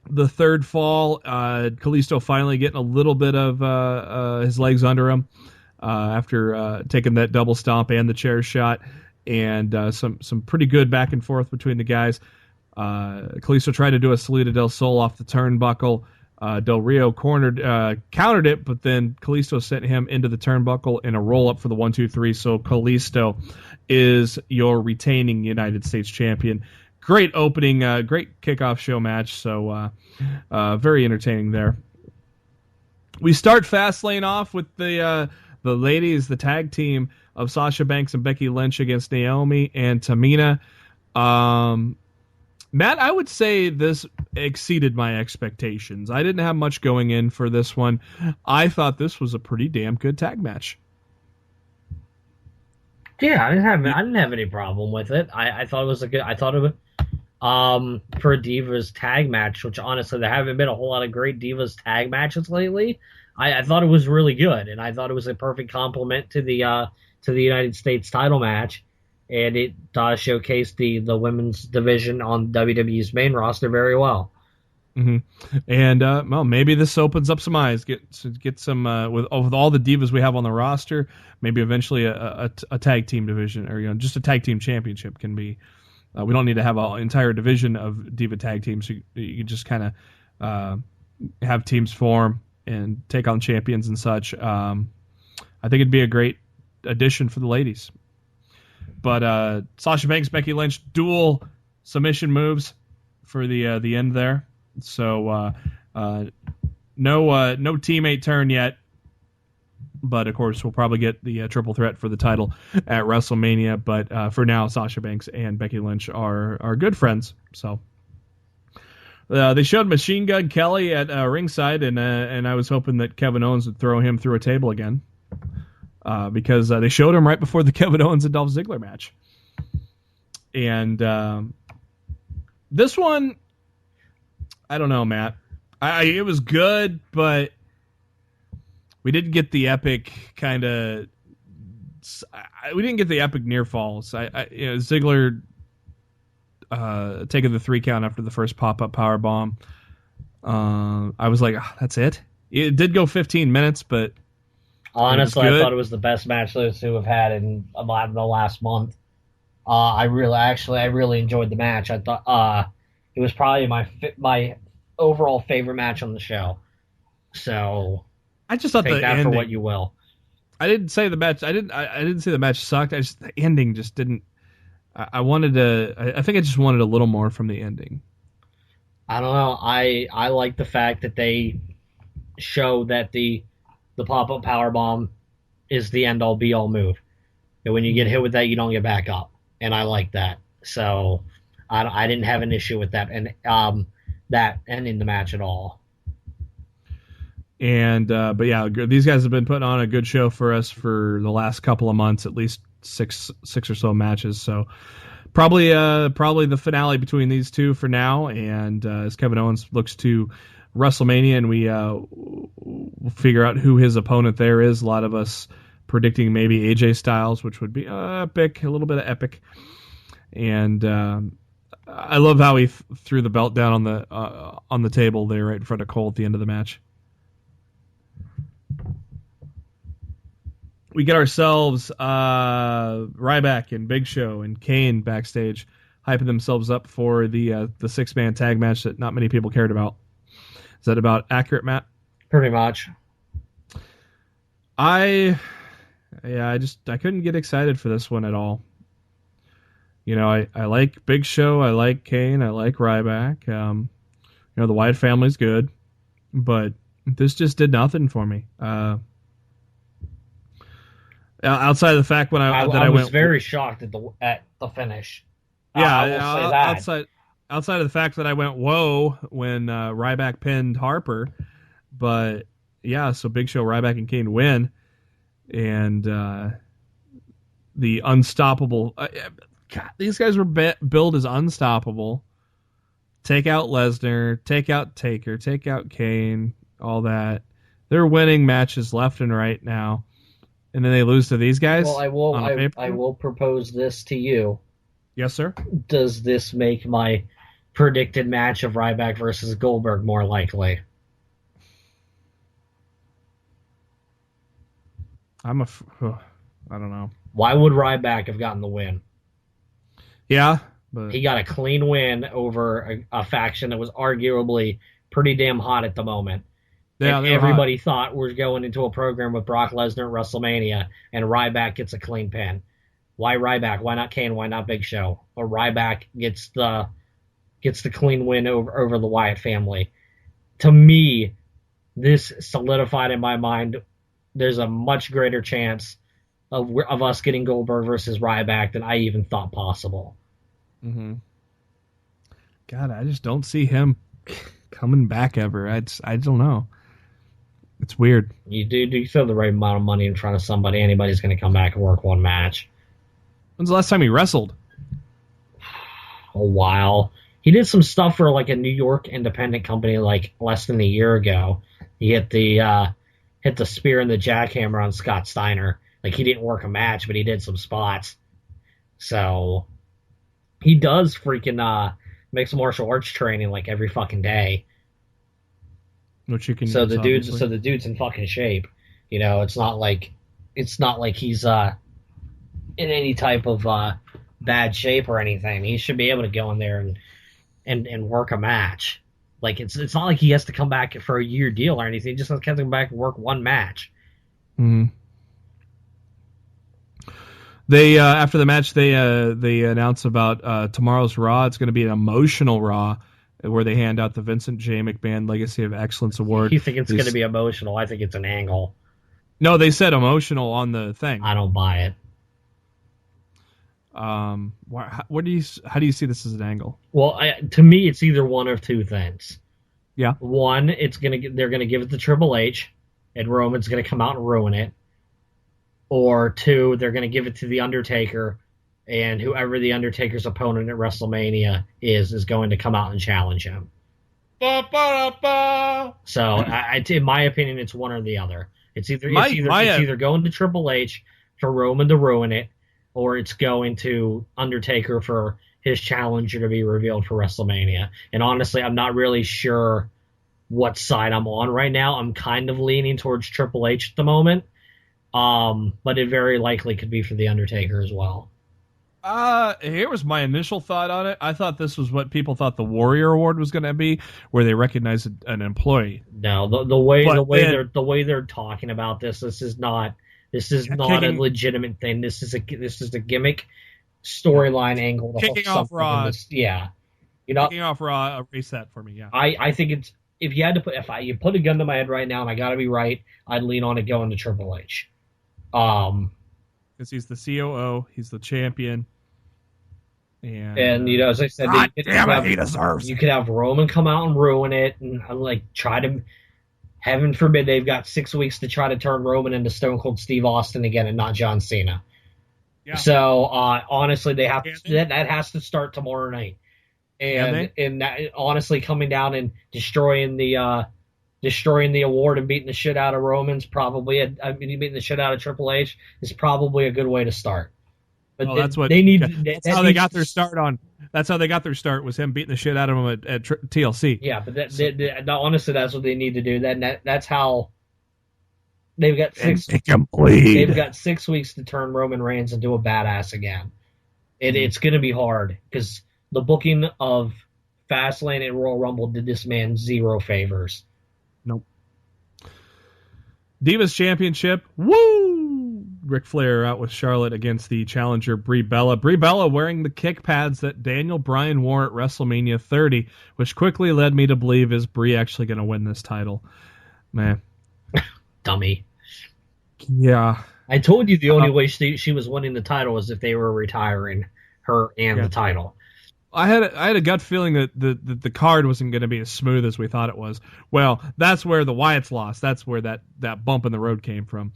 The third fall, Kalisto finally getting a little bit of his legs under him after taking that double stomp and the chair shot, and some pretty good back and forth between the guys. Kalisto tried to do a Salida del Sol off the turnbuckle. Del Rio countered it, but then Kalisto sent him into the turnbuckle in a roll-up for the 1-2-3, so Kalisto is your retaining United States champion. Great opening, great kickoff show match, so very entertaining there. We start Fastlane off with the ladies, the tag team of Sasha Banks and Becky Lynch against Naomi and Tamina. Matt, I would say this exceeded my expectations. I didn't have much going in for this one. I thought this was a pretty damn good tag match. Yeah, I didn't have any problem with it. I thought it was for a Divas tag match, which honestly there haven't been a whole lot of great Divas tag matches lately. I thought it was really good, and I thought it was a perfect complement to the United States title match, and it showcased the women's division on WWE's main roster very well. Mm-hmm. And well, maybe this opens up some eyes. Get some with all the divas we have on the roster. Maybe eventually a tag team division, or just a tag team championship can be. We don't need to have an entire division of diva tag teams. You can just kind of have teams form and take on champions and such. I think it'd be a great addition for the ladies. But Sasha Banks, Becky Lynch, dual submission moves for the end there. So no teammate turn yet, but of course we'll probably get the triple threat for the title at WrestleMania. But for now, Sasha Banks and Becky Lynch are good friends. So they showed Machine Gun Kelly at ringside, and I was hoping that Kevin Owens would throw him through a table again, because they showed him right before the Kevin Owens and Dolph Ziggler match, and this one. I don't know, Matt. It was good, but we didn't get the epic kind of. We didn't get the epic near falls. Ziggler taking the 3 count after the first pop up power bomb. I was like, that's it. It did go 15 minutes, but honestly, I thought it was the best match those two have had in the last month. I really enjoyed the match. I thought. It was probably my overall favorite match on the show. So I just thought take the that ending, for what you will. I didn't say the match. I didn't say the match sucked. The ending just didn't. I wanted to. I think I just wanted a little more from the ending. I don't know. I like the fact that they show that the pop up power bomb is the end all be all move. And when you get hit with that, you don't get back up. And I like that. So I didn't have an issue with that, and that ending the match at all. And but yeah, these guys have been putting on a good show for us for the last couple of months, at least six or so matches. So probably the finale between these two for now. And as Kevin Owens looks to WrestleMania, and we'll figure out who his opponent there is. A lot of us predicting maybe AJ Styles, which would be epic, a little bit of epic. And I love how he threw the belt down on the table there right in front of Cole at the end of the match. We get ourselves Ryback and Big Show and Kane backstage, hyping themselves up for the 6-man tag match that not many people cared about. Is that about accurate, Matt? Pretty much. I couldn't get excited for this one at all. I like Big Show, I like Kane, I like Ryback. The Wyatt family's good, but this just did nothing for me. Outside of the fact when I was very shocked at the finish. Yeah, I will say that. Outside of the fact that I went whoa when Ryback pinned Harper, but yeah, so Big Show, Ryback, and Kane win, and the unstoppable. God, these guys were billed as unstoppable. Take out Lesnar, take out Taker, take out Kane, all that. They're winning matches left and right now, and then they lose to these guys. Well, I will propose this to you. Yes, sir. Does this make my predicted match of Ryback versus Goldberg more likely? I don't know. Why would Ryback have gotten the win? Yeah, but he got a clean win over a faction that was arguably pretty damn hot at the moment. Yeah, everybody thought we're going into a program with Brock Lesnar at WrestleMania, and Ryback gets a clean pin. Why Ryback? Why not Kane? Why not Big Show? Or Ryback gets the clean win over the Wyatt family. To me, this solidified in my mind. There's a much greater chance of us getting Goldberg versus Ryback than I even thought possible. Mm-hmm. God, I just don't see him coming back ever. I don't know. It's weird. You throw the right amount of money in front of somebody, anybody's going to come back and work one match. When's the last time he wrestled? A while. He did some stuff for like a New York independent company like less than a year ago. He hit the spear and the jackhammer on Scott Steiner. Like, he didn't work a match, but he did some spots. So he does freaking mixed martial arts training like every fucking day. which you can. So use, the obviously. dude's in fucking shape. It's not like he's in any type of bad shape or anything. He should be able to go in there and work a match. Like it's not like he has to come back for a year deal or anything. He just has to come back and work one match. Mm-hmm. They after the match they announce about tomorrow's Raw. It's going to be an emotional Raw where they hand out the Vincent J. McMahon Legacy of Excellence Award. You think it's going to be emotional? I think it's an angle. No, they said emotional on the thing. I don't buy it. How do you see this as an angle? Well, to me, it's either one of two things. Yeah. One, they're gonna give it to Triple H, and Roman's gonna come out and ruin it. Or two, they're gonna give it to the Undertaker, and whoever the Undertaker's opponent at WrestleMania is going to come out and challenge him. So, in my opinion, it's one or the other. It's either going to Triple H for Roman to ruin it, or it's going to Undertaker for his challenger to be revealed for WrestleMania. And honestly, I'm not really sure what side I'm on right now. I'm kind of leaning towards Triple H at the moment, but it very likely could be for the Undertaker as well. Here was my initial thought on it. I thought this was what people thought the Warrior Award was going to be, where they recognize an employee. No, the way they're talking about this is not a legitimate thing. This is a gimmick storyline angle. Kicking off Raw. Kicking off Raw, erase that for me. Yeah. I think it's if you put a gun to my head right now and I got to be right, I'd lean on it going to Triple H. Because he's the COO, he's the champion. And as I said, he deserves. You could have Roman come out and ruin it, and try to. Heaven forbid they've got 6 weeks to try to turn Roman into Stone Cold Steve Austin again, and not John Cena. Yeah. So honestly, they have that has to start tomorrow night, and that, honestly, coming down and destroying the award and beating the shit out of Roman's beating the shit out of Triple H is probably a good way to start. But that's how they got their start. That's how they got their start, was him beating the shit out of him at TLC. Yeah, but honestly, that's what they need to do. That's how they've got they've got 6 weeks to turn Roman Reigns into a badass again. It's going to be hard because the booking of Fastlane and Royal Rumble did this man zero favors. Nope. Divas Championship. Woo! Ric Flair out with Charlotte against the challenger Brie Bella. Brie Bella wearing the kick pads that Daniel Bryan wore at WrestleMania 30, which quickly led me to believe, is Brie actually going to win this title? Man. Dummy. Yeah. I told you the only way she was winning the title was if they were retiring her and the title. I had a gut feeling that the card wasn't going to be as smooth as we thought it was. Well, that's where the Wyatts lost. That's where that bump in the road came from.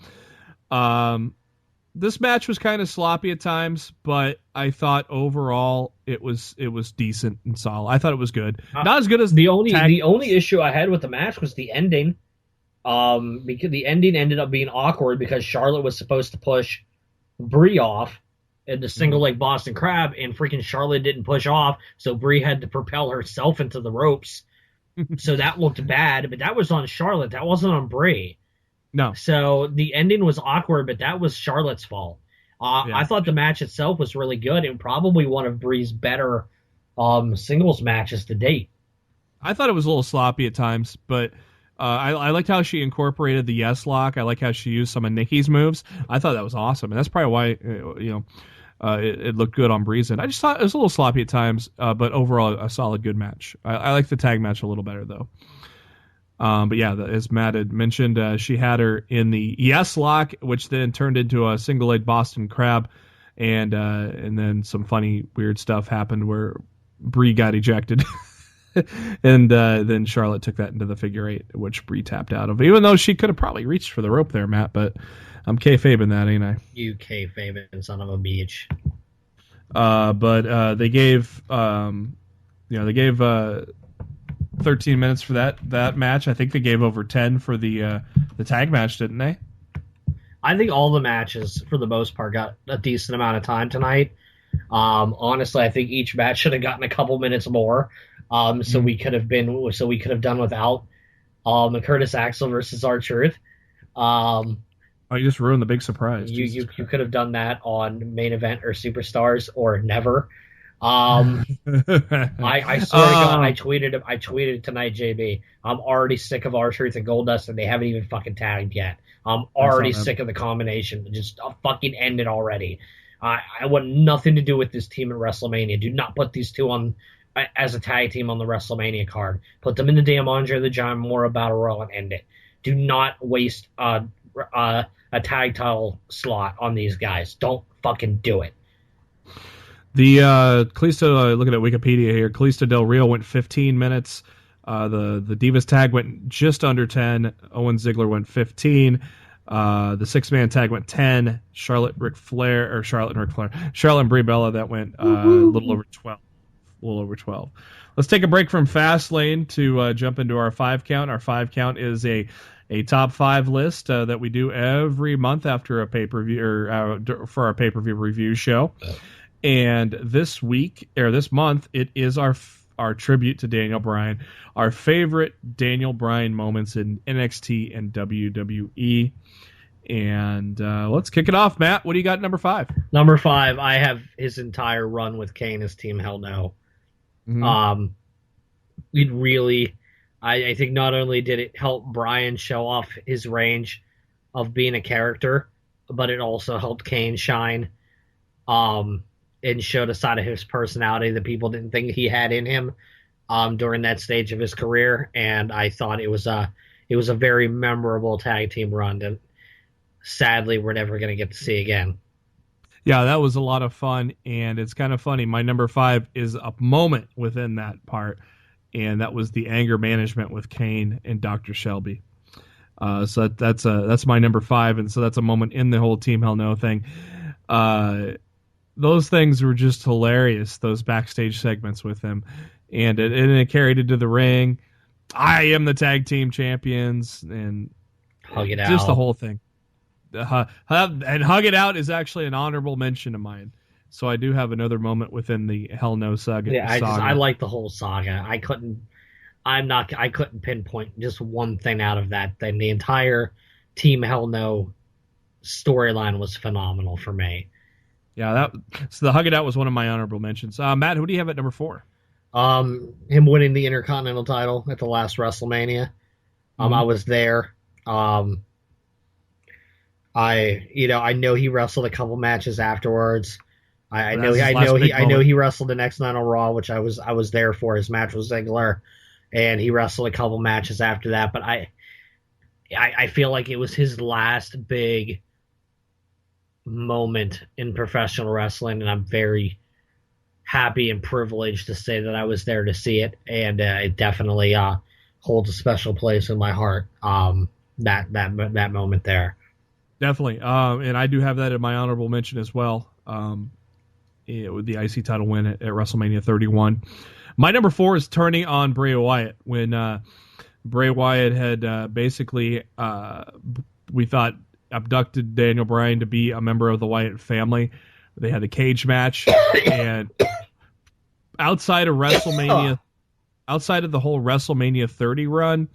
This match was kind of sloppy at times, but I thought overall it was decent and solid. I thought it was good. Not as good as the only issue I had with the match was the ending. Because the ending ended up being awkward because Charlotte was supposed to push Brie off in the single leg Boston Crab, and freaking Charlotte didn't push off, so Brie had to propel herself into the ropes. So that looked bad, but that was on Charlotte. That wasn't on Brie. No. So the ending was awkward, but that was Charlotte's fault. I thought the match itself was really good and probably one of Brie's better singles matches to date. I thought it was a little sloppy at times, but I liked how she incorporated the yes lock. I like how she used some of Nikki's moves. I thought that was awesome, and that's probably why it looked good on Brie's end. I just thought it was a little sloppy at times, but overall a solid, good match. I like the tag match a little better though. But yeah, as Matt had mentioned, she had her in the yes lock, which then turned into a single leg Boston Crab, and then some funny weird stuff happened where Brie got ejected, and then Charlotte took that into the figure eight, which Brie tapped out of. Even though she could have probably reached for the rope there, Matt, but I'm kayfabing that, ain't I? You kayfabing son of a bitch. But they gave 13 minutes for that match. I think they gave over 10 for the tag match, didn't they? I think all the matches, for the most part, got a decent amount of time tonight. Honestly, I think each match should have gotten a couple minutes more. So we could have done without The Curtis Axel versus R-Truth. Oh, you just ruined the big surprise. You could have done that on Main Event or Superstars or never. I swear to God, I tweeted tonight, JB. I'm already sick of R-Truth and Goldust, and they haven't even fucking tagged yet. I'm already sick of the combination. Just fucking end it already. I want nothing to do with this team at WrestleMania. Do not put these two on as a tag team on the WrestleMania card. Put them in the damn Andre the Giant Memorial Battle Royal and end it. Do not waste a tag title slot on these guys. Don't fucking do it. The Kalisto, looking at Wikipedia here, Kalisto Del Rio went 15 minutes. The Divas tag went just under 10. Owen Ziggler went 15. The 6-man tag went 10. Charlotte and Ric Flair. Charlotte and Brie Bella, that went a little over 12. Let's take a break from Fastlane to jump into our 5 count. Our 5 count is a top 5 list that we do every month after a pay-per-view or for our pay-per-view review show. And this month, it is our tribute to Daniel Bryan, our favorite Daniel Bryan moments in NXT and WWE. And let's kick it off, Matt. What do you got at number 5? Number 5, I have his entire run with Kane as Team Hell No. Mm-hmm. It really, I think not only did it help Bryan show off his range of being a character, but it also helped Kane shine. And showed a side of his personality that people didn't think he had in him during that stage of his career. And I thought it was a very memorable tag team run that sadly we're never going to get to see again. Yeah, that was a lot of fun, and it's kind of funny. My number 5 is a moment within that part, and that was the anger management with Kane and Dr. Shelby. So that's my number 5, and so that's a moment in the whole Team Hell No thing. Those things were just hilarious, those backstage segments with him. And it carried into the ring. I am the tag team champions. And hug it out. Just the whole thing. And hug it out is actually an honorable mention of mine. So I do have another moment within the Hell No saga. Yeah, I like the whole saga. I couldn't pinpoint just one thing out of that thing. The entire Team Hell No storyline was phenomenal for me. Yeah, so the hug it out was one of my honorable mentions. Matt, who do you have at number 4? Him winning the Intercontinental title at the last WrestleMania. I was there. I know he wrestled a couple matches afterwards. I know he wrestled the next night on Raw, which I was there for. His match with Ziggler, and he wrestled a couple matches after that. But I feel like it was his last big moment in professional wrestling, and I'm very happy and privileged to say that I was there to see it, and it definitely holds a special place in my heart. That moment there, definitely, and I do have that in my honorable mention as well. With the IC title win at WrestleMania 31. My number 4 is turning on Bray Wyatt when Bray Wyatt had basically we thought abducted Daniel Bryan to be a member of the Wyatt family. They had a cage match, and outside of WrestleMania, outside of the whole WrestleMania 30 run,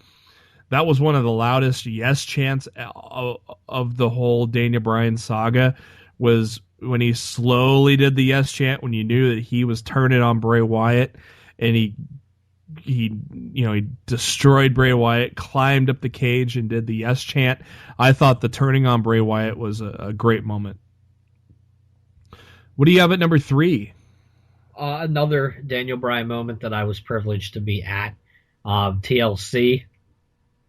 that was one of the loudest yes chants of the whole Daniel Bryan saga. Was when he slowly did the yes chant, when you knew that he was turning on Bray Wyatt, and he destroyed Bray Wyatt, climbed up the cage and did the yes chant. I thought the turning on Bray Wyatt was a great moment. What do you have at number 3? Another Daniel Bryan moment that I was privileged to be at. TLC,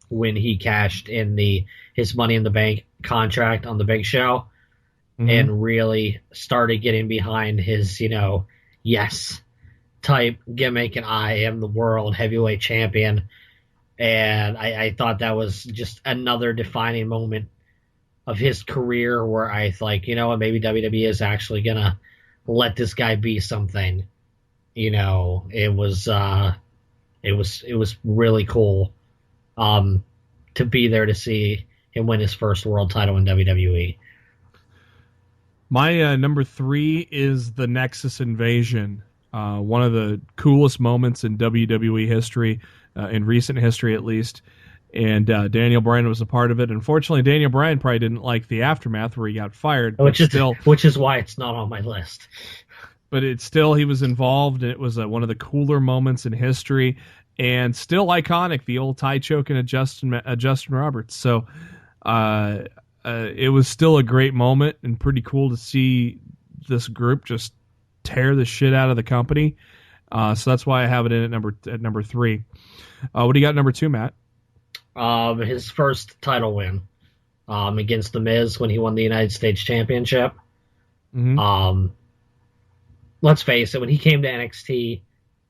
when he cashed in his Money in the Bank contract on the Big Show, and really started getting behind his, yes type gimmick, and I am the world heavyweight champion. And I thought that was just another defining moment of his career where I thought, maybe WWE is actually gonna let this guy be something. It was really cool to be there to see him win his first world title in WWE. My number 3 is the Nexus invasion. One of the coolest moments in WWE history, in recent history at least. And Daniel Bryan was a part of it. Unfortunately, Daniel Bryan probably didn't like the aftermath where he got fired. Which is why it's not on my list. But it's still, he was involved, and it was one of the cooler moments in history, and still iconic, the old tie choke and Justin Roberts. So it was still a great moment and pretty cool to see this group just tear the shit out of the company. So that's why I have it in at number 3. What do you got at number 2, Matt? His first title win against The Miz when he won the United States Championship. Mm-hmm. Let's face it, when he came to NXT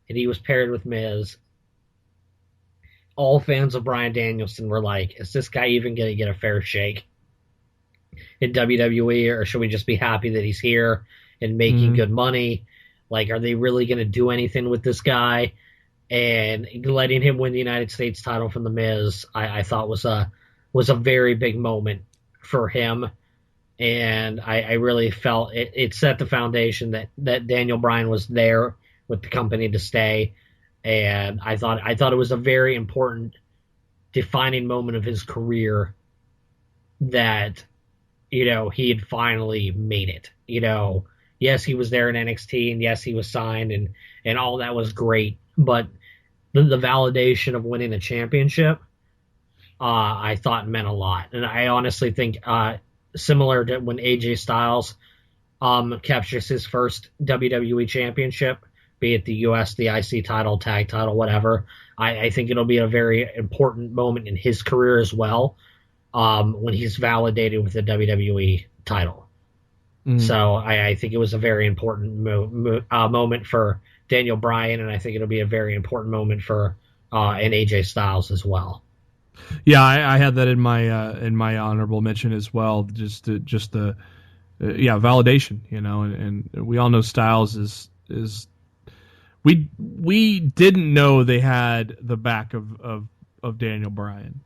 and he was paired with Miz, all fans of Bryan Danielson were like, is this guy even going to get a fair shake in WWE, or should we just be happy that he's here and making good money? Like, are they really going to do anything with this guy? And letting him win the United States title from The Miz, I thought was a very big moment for him. And I really felt it set the foundation that Daniel Bryan was there with the company to stay. And I thought it was a very important defining moment of his career that, he had finally made it. Yes, he was there in NXT, and yes, he was signed, and all that was great. But the validation of winning a championship, I thought meant a lot. And I honestly think, similar to when AJ Styles captures his first WWE championship, be it the US, the IC title, tag title, whatever, I think it'll be a very important moment in his career as well, when he's validated with the WWE title. So I think it was a very important moment for Daniel Bryan, and I think it'll be a very important moment for and AJ Styles as well. Yeah, I had that in my honorable mention as well. Just the validation, and we all know Styles is we didn't know they had the back of Daniel Bryan.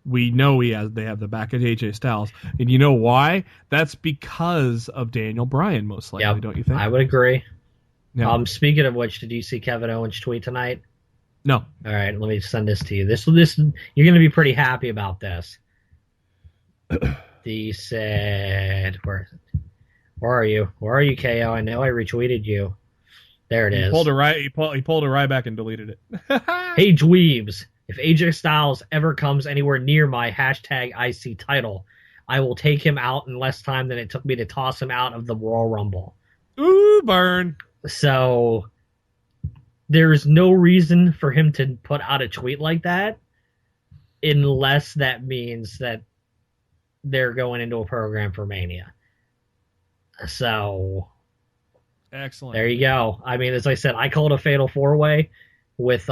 We know they have the back of AJ Styles, and you know why? That's because of Daniel Bryan, most likely, don't you think? I would agree. Yeah. Speaking of which, did you see Kevin Owens' tweet tonight? No. All right, let me send this to you. This you're going to be pretty happy about this. He said, "Where are you? Where are you, KO? I know I retweeted you. There it is." He pulled a Ryback and deleted it. Hey, dweebs. If AJ Styles ever comes anywhere near my #IC title, I will take him out in less time than it took me to toss him out of the Royal Rumble. Ooh, burn. So there's no reason for him to put out a tweet like that unless that means that they're going into a program for Mania. So excellent. There you go. I mean, as I said, I called a fatal 4-way with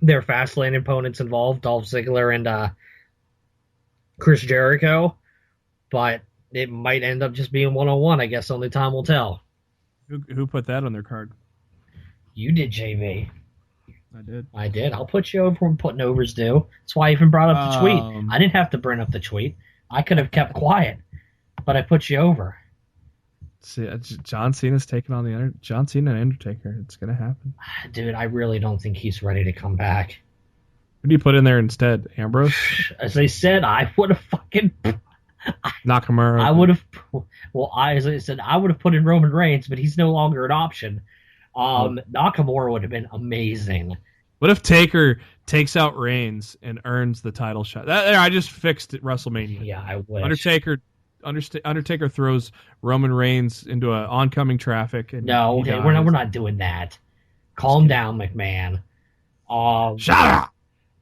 their Fastlane opponents involved, Dolph Ziggler and Chris Jericho, but it might end up just being 1-on-1. I guess only time will tell. Who put that on their card? You did, JV. I did. I'll put you over when putting overs due. That's why I even brought up the tweet. I didn't have to bring up the tweet. I could have kept quiet, but I put you over. See, John Cena's taking on John Cena and Undertaker. It's gonna happen. Dude, I really don't think he's ready to come back. What do you put in there instead? Ambrose? As I said, I would have fucking Nakamura. I would have. Well, as I said, I would have put in Roman Reigns, but he's no longer an option. Nakamura would have been amazing. What if Taker takes out Reigns and earns the title shot? I just fixed it. WrestleMania. Yeah, I wish. Undertaker throws Roman Reigns into oncoming traffic. And no, okay, we're not doing that. Calm down, McMahon. Shut up.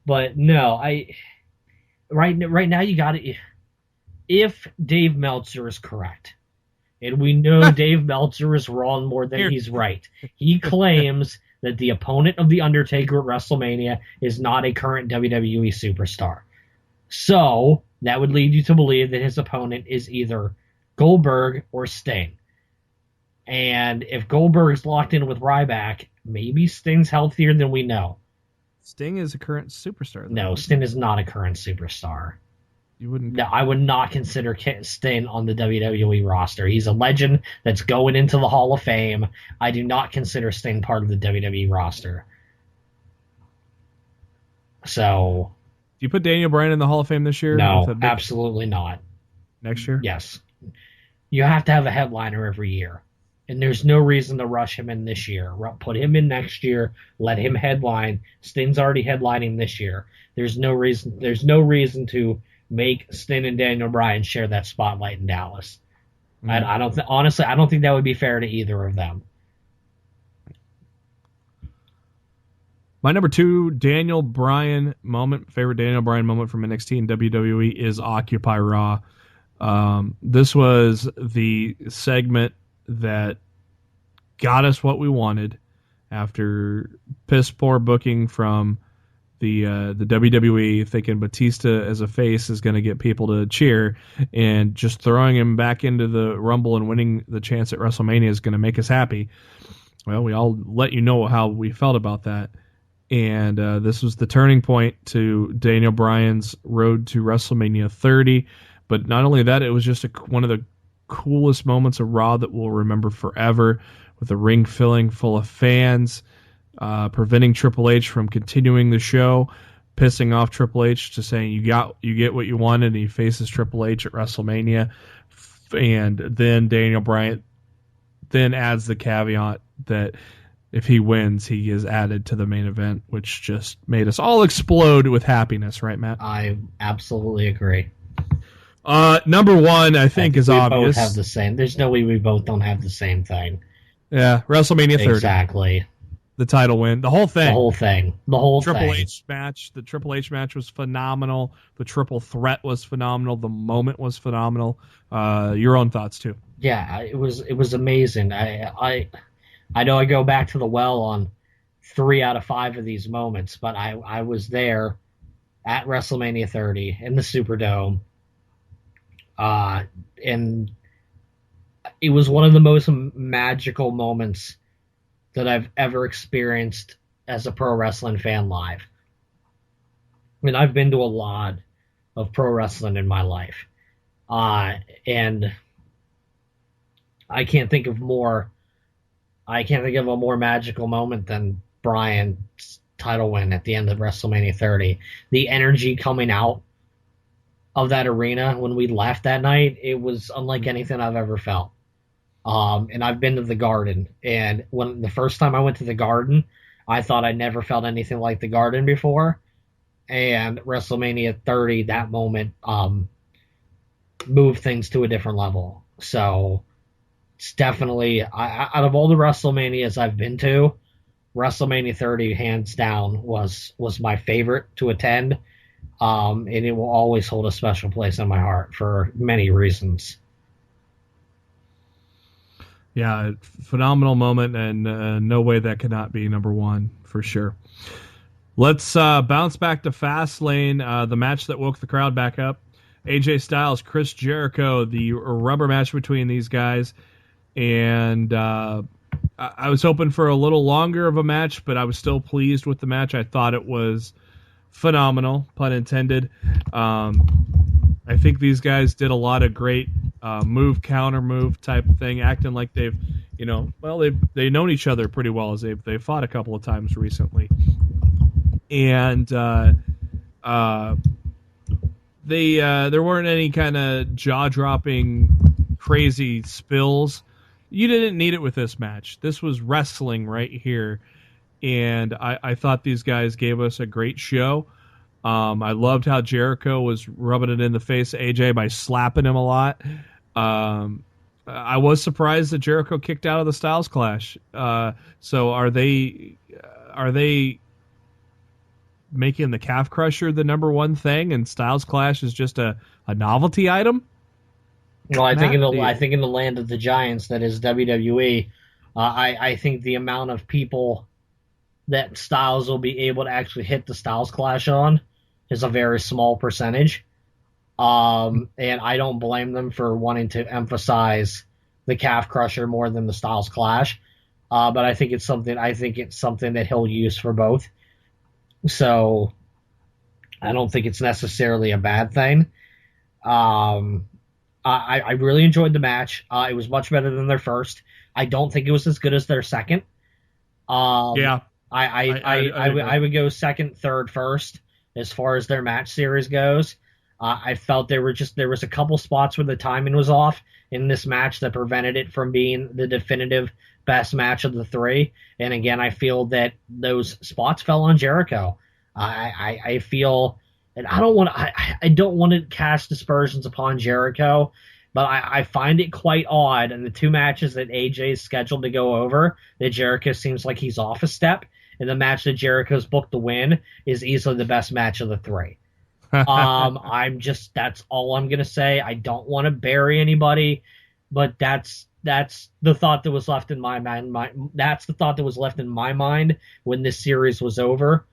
But no, right now you got to. If Dave Meltzer is correct, and we know Dave Meltzer is wrong more than he's right, he claims that the opponent of The Undertaker at WrestleMania is not a current WWE superstar. So that would lead you to believe that his opponent is either Goldberg or Sting. And if Goldberg's locked in with Ryback, maybe Sting's healthier than we know. Sting is a current superstar, though. No, Sting is not a current superstar. You wouldn't? No, I would not consider Sting on the WWE roster. He's a legend that's going into the Hall of Fame. I do not consider Sting part of the WWE roster. So you put Daniel Bryan in the Hall of Fame this year? No, absolutely not. Next year? Yes. You have to have a headliner every year. And there's no reason to rush him in this year. Put him in next year. Let him headline. Sting's already headlining this year. There's no reason to make Sting and Daniel Bryan share that spotlight in Dallas. Mm-hmm. Honestly, I don't think that would be fair to either of them. My number 2 Daniel Bryan moment, favorite Daniel Bryan moment from NXT and WWE is Occupy Raw. This was the segment that got us what we wanted after piss poor booking from the WWE, thinking Batista as a face is going to get people to cheer, and just throwing him back into the Rumble and winning the chance at WrestleMania is going to make us happy. Well, we all let you know how we felt about that. And this was the turning point to Daniel Bryan's road to WrestleMania 30. But not only that, it was just one of the coolest moments of Raw that we'll remember forever, with the ring filling full of fans, preventing Triple H from continuing the show, pissing off Triple H to saying you get what you wanted, and he faces Triple H at WrestleMania. And then Daniel Bryan then adds the caveat that if he wins, he is added to the main event, which just made us all explode with happiness, right, Matt? I absolutely agree. Number 1, I think is obvious. We both have the same. There's no way we both don't have the same thing. Yeah, WrestleMania 30. Exactly. The title win. The whole thing. The whole Triple thing. H match. The Triple H match was phenomenal. The triple threat was phenomenal. The moment was phenomenal. Your own thoughts, too. Yeah, it was amazing. I know I go back to the well on 3 out of 5 of these moments, but I was there at WrestleMania 30 in the Superdome. And it was one of the most magical moments that I've ever experienced as a pro wrestling fan live. I mean, I've been to a lot of pro wrestling in my life. And I can't think of a more magical moment than Bryan's title win at the end of WrestleMania 30. The energy coming out of that arena when we left that night, it was unlike anything I've ever felt. And I've been to the Garden, and when the first time I went to the Garden, I thought I never felt anything like the Garden before. And WrestleMania 30, that moment, moved things to a different level. So it's definitely, out of all the WrestleManias I've been to, WrestleMania 30, hands down, was my favorite to attend. And it will always hold a special place in my heart for many reasons. Yeah, phenomenal moment, and no way that cannot be number 1 for sure. Let's bounce back to Fastlane, the match that woke the crowd back up. AJ Styles, Chris Jericho, the rubber match between these guys. And I was hoping for a little longer of a match, but I was still pleased with the match. I thought it was phenomenal, pun intended. I think these guys did a lot of great move, counter move type of thing, acting like they've known each other pretty well, as they've fought a couple of times recently. And there weren't any kind of jaw-dropping crazy spills. You didn't need it with this match. This was wrestling right here. And I thought these guys gave us a great show. I loved how Jericho was rubbing it in the face of AJ by slapping him a lot. I was surprised that Jericho kicked out of the Styles Clash. So are they making the Calf Crusher the number 1 thing, and Styles Clash is just a novelty item? Well, I think in the land of the giants that is WWE, I think the amount of people that Styles will be able to actually hit the Styles Clash on is a very small percentage. And I don't blame them for wanting to emphasize the Calf Crusher more than the Styles Clash. But I think it's something that he'll use for both. So I don't think it's necessarily a bad thing. I really enjoyed the match. It was much better than their first. I don't think it was as good as their second. Yeah. I would go second, third, first as far as their match series goes. I felt there was a couple spots where the timing was off in this match that prevented it from being the definitive best match of the three. And again, I feel that those spots fell on Jericho. I feel, and I don't want to cast aspersions upon Jericho, but I find it quite odd in the two matches that AJ is scheduled to go over that Jericho seems like he's off a step, and the match that Jericho's booked to win is easily the best match of the three. That's all I'm gonna say. I don't want to bury anybody, but that's the thought that was left in my mind. That's the thought that was left in my mind when this series was over.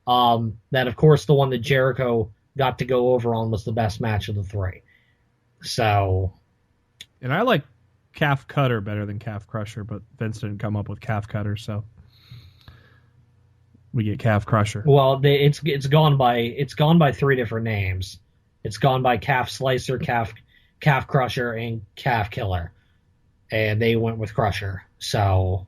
That of course the one that Jericho got to go over on was the best match of the three. So, and I like Calf Cutter better than Calf Crusher, but Vince didn't come up with Calf Cutter, so we get Calf Crusher. Well, it's gone by three different names. It's gone by Calf Slicer, Calf Crusher, and Calf Killer, and they went with Crusher. So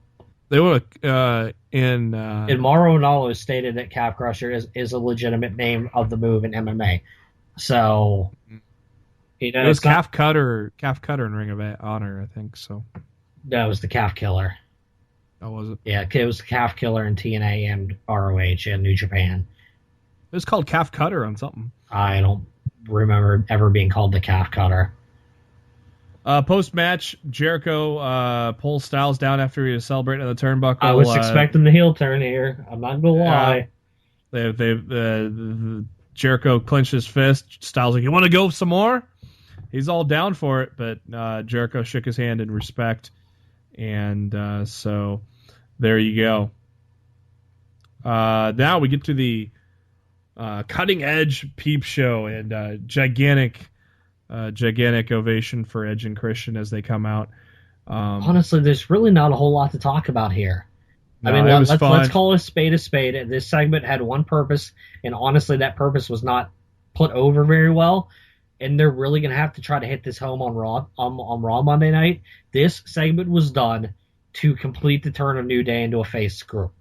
they went and Mauro Ranallo stated that Calf Crusher is a legitimate name of the move in MMA. So it was Calf Cutter in Ring of Honor, I think. So that was the Calf Killer. Oh, was it? Yeah, it was Calf Killer in TNA and ROH and New Japan. It was called Calf Cutter on something. I don't remember ever being called the Calf Cutter. Post-match, Jericho pulls Styles down after he was celebrating on the turnbuckle. I was expecting the heel turn here. I'm not going to lie. Jericho clenched his fist. Styles like, you want to go some more? He's all down for it, but Jericho shook his hand in respect. And so there you go. Now we get to the cutting edge peep show and gigantic ovation for Edge and Christian as they come out. Honestly, there's really not a whole lot to talk about here. No, I mean, let's call a spade a spade. This segment had one purpose, and honestly, that purpose was not put over very well. And they're really going to have to try to hit this home on Raw Monday night. This segment was done to complete the turn of New Day into a face group.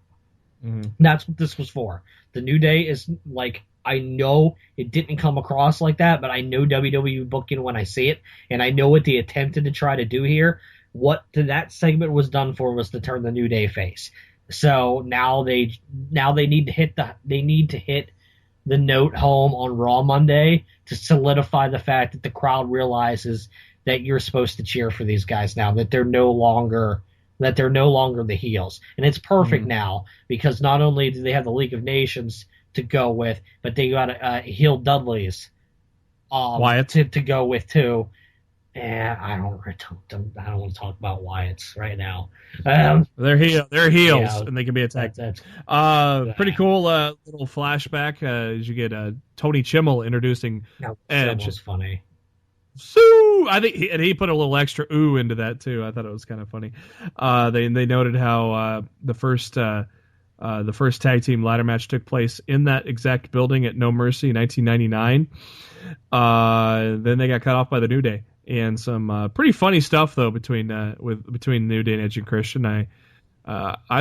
Mm-hmm. That's what this was for. The New Day is like, I know it didn't come across like that, but I know WWE booking when I see it, and I know what they attempted to try to do here. What that segment was done for was to turn the New Day face. So now they need to hit the note home on Raw Monday to solidify the fact that the crowd realizes that you're supposed to cheer for these guys now, that they're no longer the heels. And it's perfect now because not only do they have the League of Nations to go with, but they got heel Dudley's Wyatt to go with too. And I don't want to talk about Wyatt's right now. They're heels, yeah, and they can be attacked. Pretty cool little flashback as you get Tony Chimmel introducing Edge. That was funny. So I think he put a little extra ooh into that too. I thought it was kind of funny. They noted how the first tag team ladder match took place in that exact building at No Mercy in 1999. Then they got cut off by the New Day. And some pretty funny stuff though between New Day and Edge and Christian. I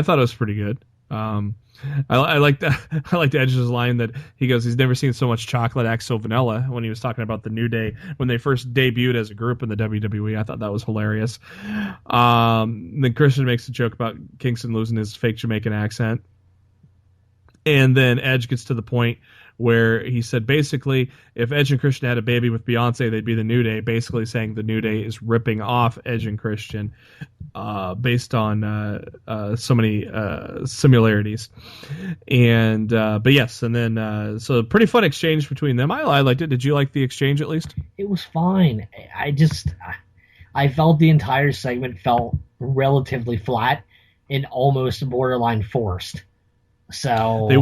thought it was pretty good. I liked Edge's line that he goes, he's never seen so much chocolate act so vanilla when he was talking about the New Day when they first debuted as a group in the WWE. I thought that was hilarious. Then Christian makes a joke about Kingston losing his fake Jamaican accent. And then Edge gets to the point where he said basically if Edge and Christian had a baby with Beyonce, they'd be the New Day, basically saying the New Day is ripping off Edge and Christian based on so many similarities. And but yes, and then so pretty fun exchange between them. I liked it. Did you like the exchange at least? It was fine. I felt the entire segment felt relatively flat and almost borderline forced. So they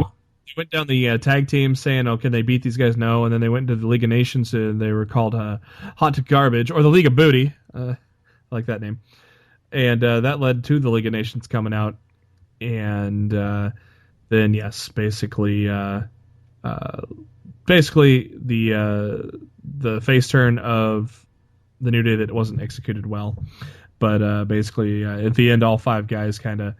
went down the tag team saying, "Oh, can they beat these guys?" No, and then they went into the League of Nations and they were called Hot Garbage or the League of Booty. I like that name, and that led to the League of Nations coming out, and then yes, basically the face turn of the New Day that wasn't executed well, but basically at the end, all five guys kind of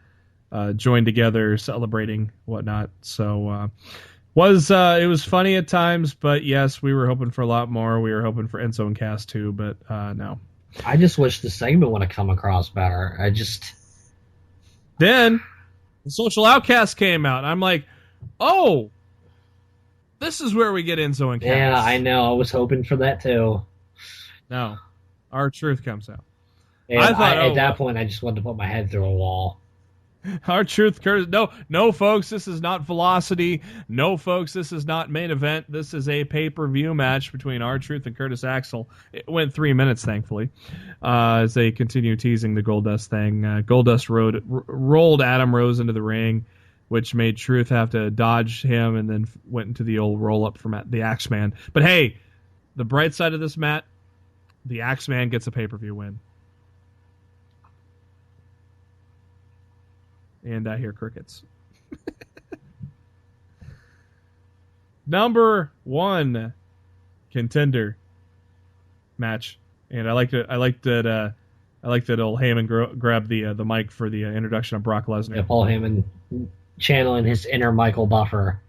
joined together, celebrating, whatnot. So, It was funny at times, but yes, we were hoping for a lot more. We were hoping for Enzo and Cass too, but no. I just wish the segment would have come across better. Then the Social Outcast came out. I'm like, oh, this is where we get Enzo and Cass. Yeah, I know. I was hoping for that too. No, R-Truth comes out. And at that point, I just wanted to put my head through a wall. R-Truth, Curtis. No, folks, this is not Velocity. No, folks, this is not main event. This is a pay-per-view match between R-Truth and Curtis Axel. It went 3 minutes, thankfully, as they continue teasing the Goldust thing. Goldust rolled Adam Rose into the ring, which made Truth have to dodge him, and then went into the old roll-up from the Axeman. But hey, the bright side of this, Matt, the Axeman gets a pay-per-view win. And I hear crickets. Number 1 contender match, and I liked that old Heyman grabbed the mic for the introduction of Brock Lesnar. Yeah, Paul Heyman channeling his inner Michael Buffer.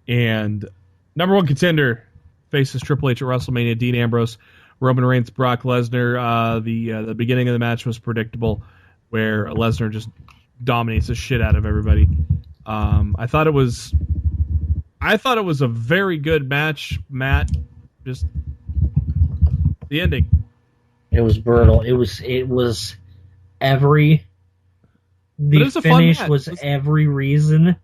And number 1 contender faces Triple H at WrestleMania. Dean Ambrose, Roman Reigns, Brock Lesnar. The beginning of the match was predictable, where Lesnar just dominates the shit out of everybody. I thought it was a very good match, Matt. Just the ending. It was brutal. The finish was every reason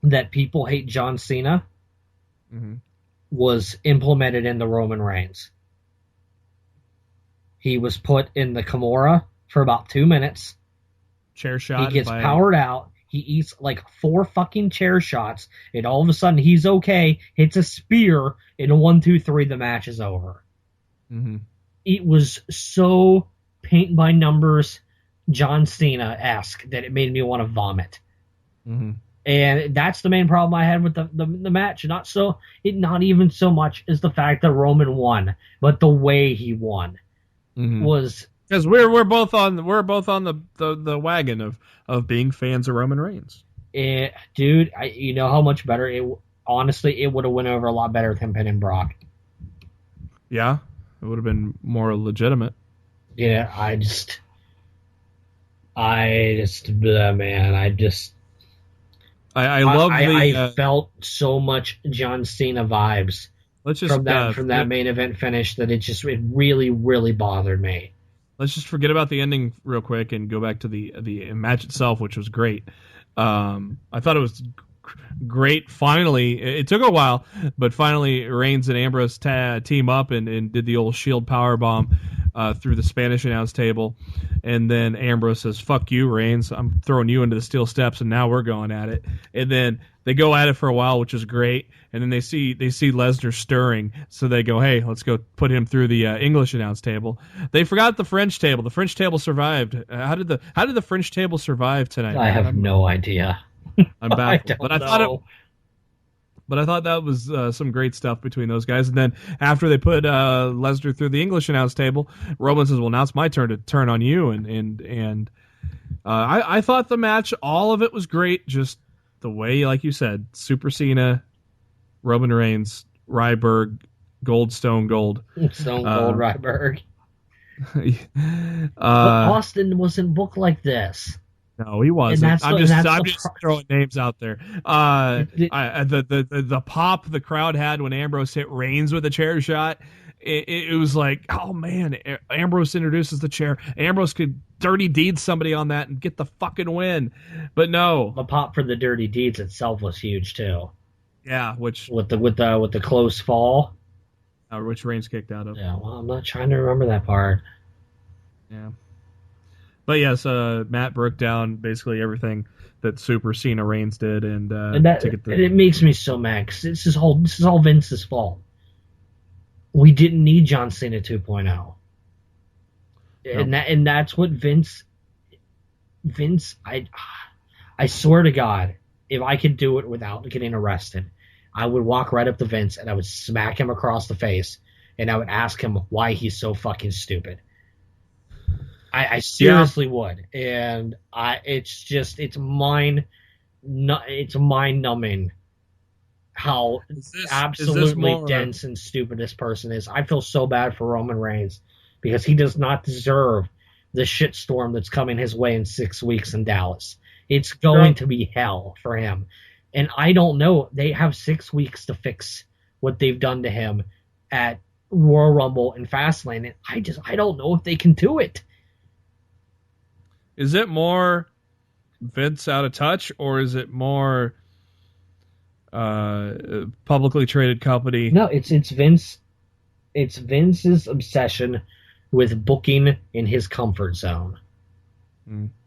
that people hate John Cena was implemented in the Roman Reigns. He was put in the Kimura for about 2 minutes. Chair shot. He gets powered out. He eats like 4 fucking chair shots, and all of a sudden he's okay. Hits a spear, and 1, 2, 3, the match is over. Mm-hmm. It was so paint by numbers, John Cena-esque, that it made me want to vomit. Mm-hmm. And that's the main problem I had with the match. Not even so much as the fact that Roman won, but the way he won was. Because we're both on the wagon of being fans of Roman Reigns. Dude, you know how much better it would have went over a lot better with him pinning Brock. Yeah, it would have been more legitimate. Yeah, I felt so much John Cena vibes from that main event finish that it really, really bothered me. Let's just forget about the ending real quick and go back to the match itself, which was great. I thought it was great. Finally, it took a while, but finally Reigns and Ambrose team up and did the old Shield powerbomb through the Spanish announce table. And then Ambrose says, "Fuck you, Reigns. I'm throwing you into the steel steps," and now we're going at it. And then they go at it for a while, which is great. And then they see Lesnar stirring, so they go, "Hey, let's go put him through the English announce table." They forgot the French table. The French table survived. How did the French table survive tonight? I have no idea. I'm baffled. I thought that was some great stuff between those guys. And then after they put Lesnar through the English announce table, Roman says, "Well, now it's my turn to turn on you." And I thought the match, all of it was great. Just the way, like you said, Super Cena, Roman Reigns, Ryberg, Stone Cold Ryberg. But Austin wasn't booked like this. No, he wasn't. I'm just throwing names out there. The pop the crowd had when Ambrose hit Reigns with a chair shot, it was like, oh man, Ambrose introduces the chair. Ambrose could dirty deed somebody on that and get the fucking win. But no, the pop for the dirty deeds itself was huge too. Yeah, which with the close fall, which Reigns kicked out of. Yeah, well, I'm not trying to remember that part. Yeah. But yes, Matt broke down basically everything that Super Cena Reigns did, and it makes me so mad because this is all Vince's fault. We didn't need John Cena 2.0, nope. and that's what Vince. I swear to God, if I could do it without getting arrested, I would walk right up to Vince and I would smack him across the face, and I would ask him why he's so fucking stupid. I seriously would, and it's mind it's mind-numbing how absolutely dense and stupid this person is. I feel so bad for Roman Reigns because he does not deserve the shitstorm that's coming his way in 6 weeks in Dallas. It's going to be hell for him. And I don't know. They have 6 weeks to fix what they've done to him at Royal Rumble and Fastlane. And I don't know if they can do it. Is it more Vince out of touch, or is it more publicly traded company? No, it's Vince. It's Vince's obsession with booking in his comfort zone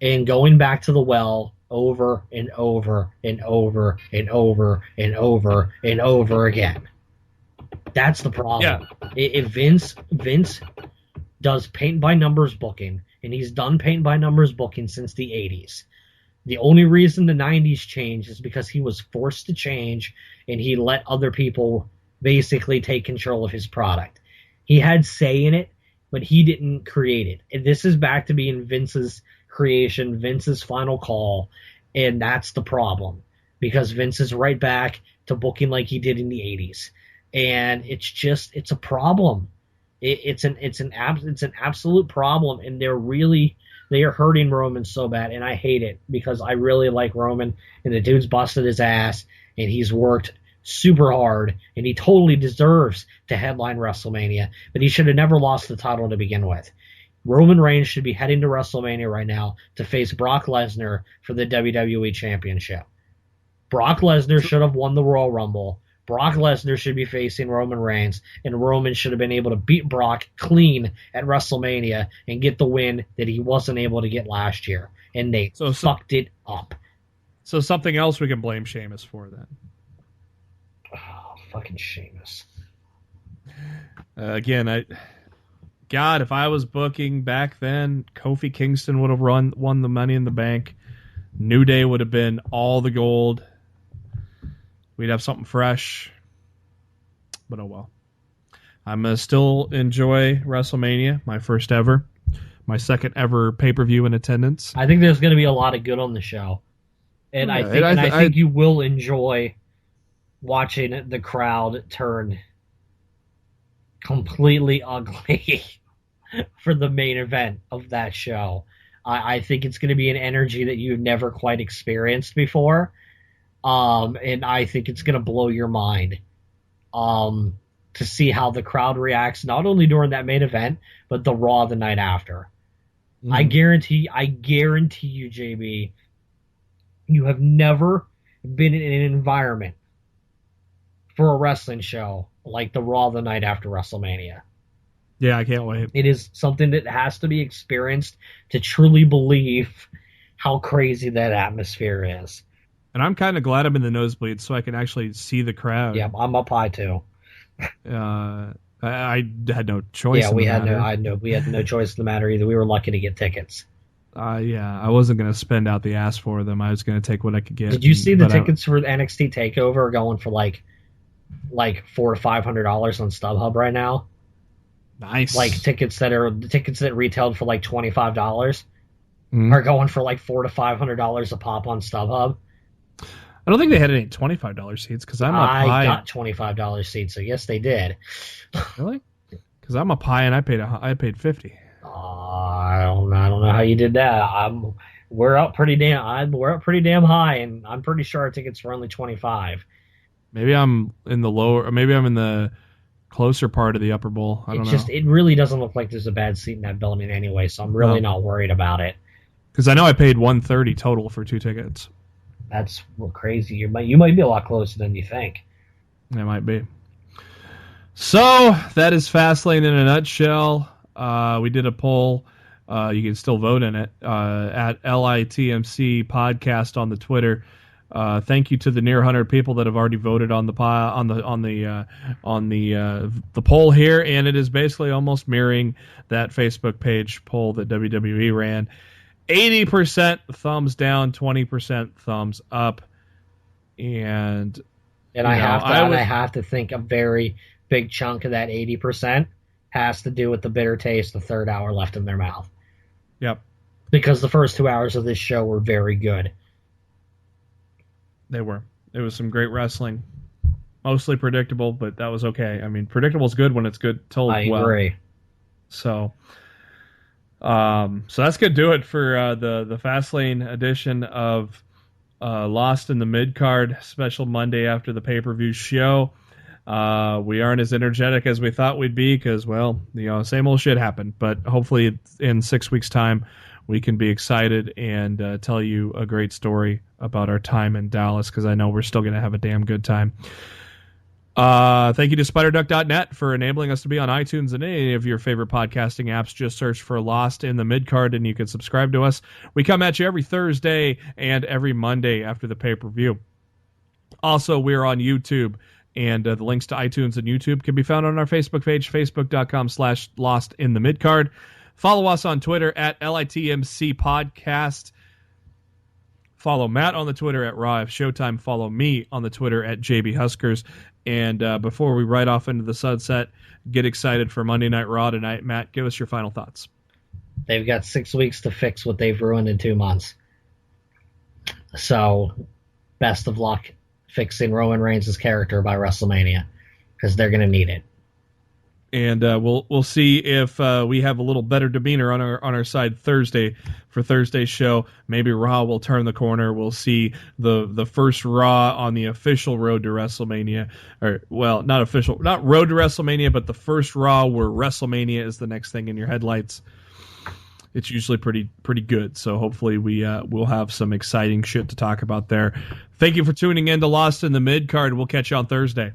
and going back to the well over and over and over and over and over and over again. That's the problem. Yeah. If Vince does paint by numbers booking, and he's done paint by numbers booking since the 80s. The only reason the 90s changed is because he was forced to change and he let other people basically take control of his product. He had say in it, but he didn't create it. And this is back to being Vince's creation, Vince's final call, and that's the problem. Because Vince is right back to booking like he did in the 80s. And it's a problem. It's an absolute problem, and they are hurting Roman so bad, and I hate it because I really like Roman, and the dude's busted his ass, and he's worked super hard, and he totally deserves to headline WrestleMania, but he should have never lost the title to begin with. Roman Reigns should be heading to WrestleMania right now to face Brock Lesnar for the WWE Championship. Brock Lesnar should have won the Royal Rumble. Brock Lesnar should be facing Roman Reigns, and Roman should have been able to beat Brock clean at WrestleMania and get the win that he wasn't able to get last year. And they fucked it up. So something else we can blame Sheamus for then. Oh, fucking Sheamus. Again, God, if I was booking back then, Kofi Kingston would have won the Money in the Bank. New Day would have been all the gold. We'd have something fresh. But oh well. I'm going to still enjoy WrestleMania, my first ever. My second ever pay-per-view in attendance. I think there's going to be a lot of good on the show. And I think you will enjoy watching the crowd turn completely ugly for the main event of that show. I think it's going to be an energy that you've never quite experienced before. And I think it's going to blow your mind to see how the crowd reacts, not only during that main event, but the Raw the night after. Mm-hmm. I guarantee you, JB, you have never been in an environment for a wrestling show like the Raw the night after WrestleMania. Yeah, I can't wait. It is something that has to be experienced to truly believe how crazy that atmosphere is. And I'm kind of glad I'm in the nosebleeds so I can actually see the crowd. Yeah, I'm up high too. I had no choice. Yeah, we had no choice in the matter either. We were lucky to get tickets. Yeah, I wasn't going to spend out the ass for them. I was going to take what I could get. Did you see the tickets for NXT Takeover going for like $400 to $500 on StubHub right now? Nice. Like tickets that retailed for like $25 are going for like $400 to $500 a pop on StubHub. I don't think they had any $25 seats because I'm up high. I got $25 seats, so yes, they did. Really? Because I'm up high and I paid $50. I don't know how you did that. We're up pretty damn high, and I'm pretty sure our tickets were only $25. Maybe I'm in the lower, or maybe I'm in the closer part of the upper bowl. I don't know. It really doesn't look like there's a bad seat in that building anyway, so I'm really not worried about it. Because I know I paid $130 total for 2 tickets. That's crazy. You might be a lot closer than you think. It might be. So that is Fastlane in a nutshell. We did a poll. You can still vote in it at LITMC podcast on the Twitter. Thank you to the near 100 people that have already voted on the poll here, and it is basically almost mirroring that Facebook page poll that WWE ran. 80% thumbs down, 20% thumbs up, and I have to think a very big chunk of that 80% has to do with the bitter taste the third hour left in their mouth. Yep. Because the first 2 hours of this show were very good. They were. It was some great wrestling. Mostly predictable, but that was okay. I mean, predictable is good when it's good told well. I agree. So that's gonna do it for the Fastlane edition of Lost in the Midcard special Monday after the pay-per-view show. We aren't as energetic as we thought we'd be because, well, same old shit happened. But hopefully in 6 weeks' time, we can be excited and tell you a great story about our time in Dallas, because I know we're still going to have a damn good time. Thank you to SpiderDuck.net for enabling us to be on iTunes and any of your favorite podcasting apps. Just search for Lost in the Midcard and you can subscribe to us. We come at you every Thursday and every Monday after the pay-per-view. Also, we're on YouTube, and the links to iTunes and YouTube can be found on our Facebook page, facebook.com/LostInTheMidcard. Follow us on Twitter at LITMC Podcast. Follow Matt on the Twitter at Raw F Showtime. Follow me on the Twitter at JB Huskers. And before we ride off into the sunset, get excited for Monday Night Raw tonight. Matt, give us your final thoughts. They've got 6 weeks to fix what they've ruined in 2 months. So, best of luck fixing Roman Reigns' character by WrestleMania, because they're going to need it. And we'll see if we have a little better demeanor on our side Thursday for Thursday's show. Maybe Raw will turn the corner. We'll see the first Raw on the official road to WrestleMania, or well, not road to WrestleMania, but the first Raw where WrestleMania is the next thing in your headlights. It's usually pretty good. So hopefully we'll have some exciting shit to talk about there. Thank you for tuning in to Lost in the Midcard. We'll catch you on Thursday.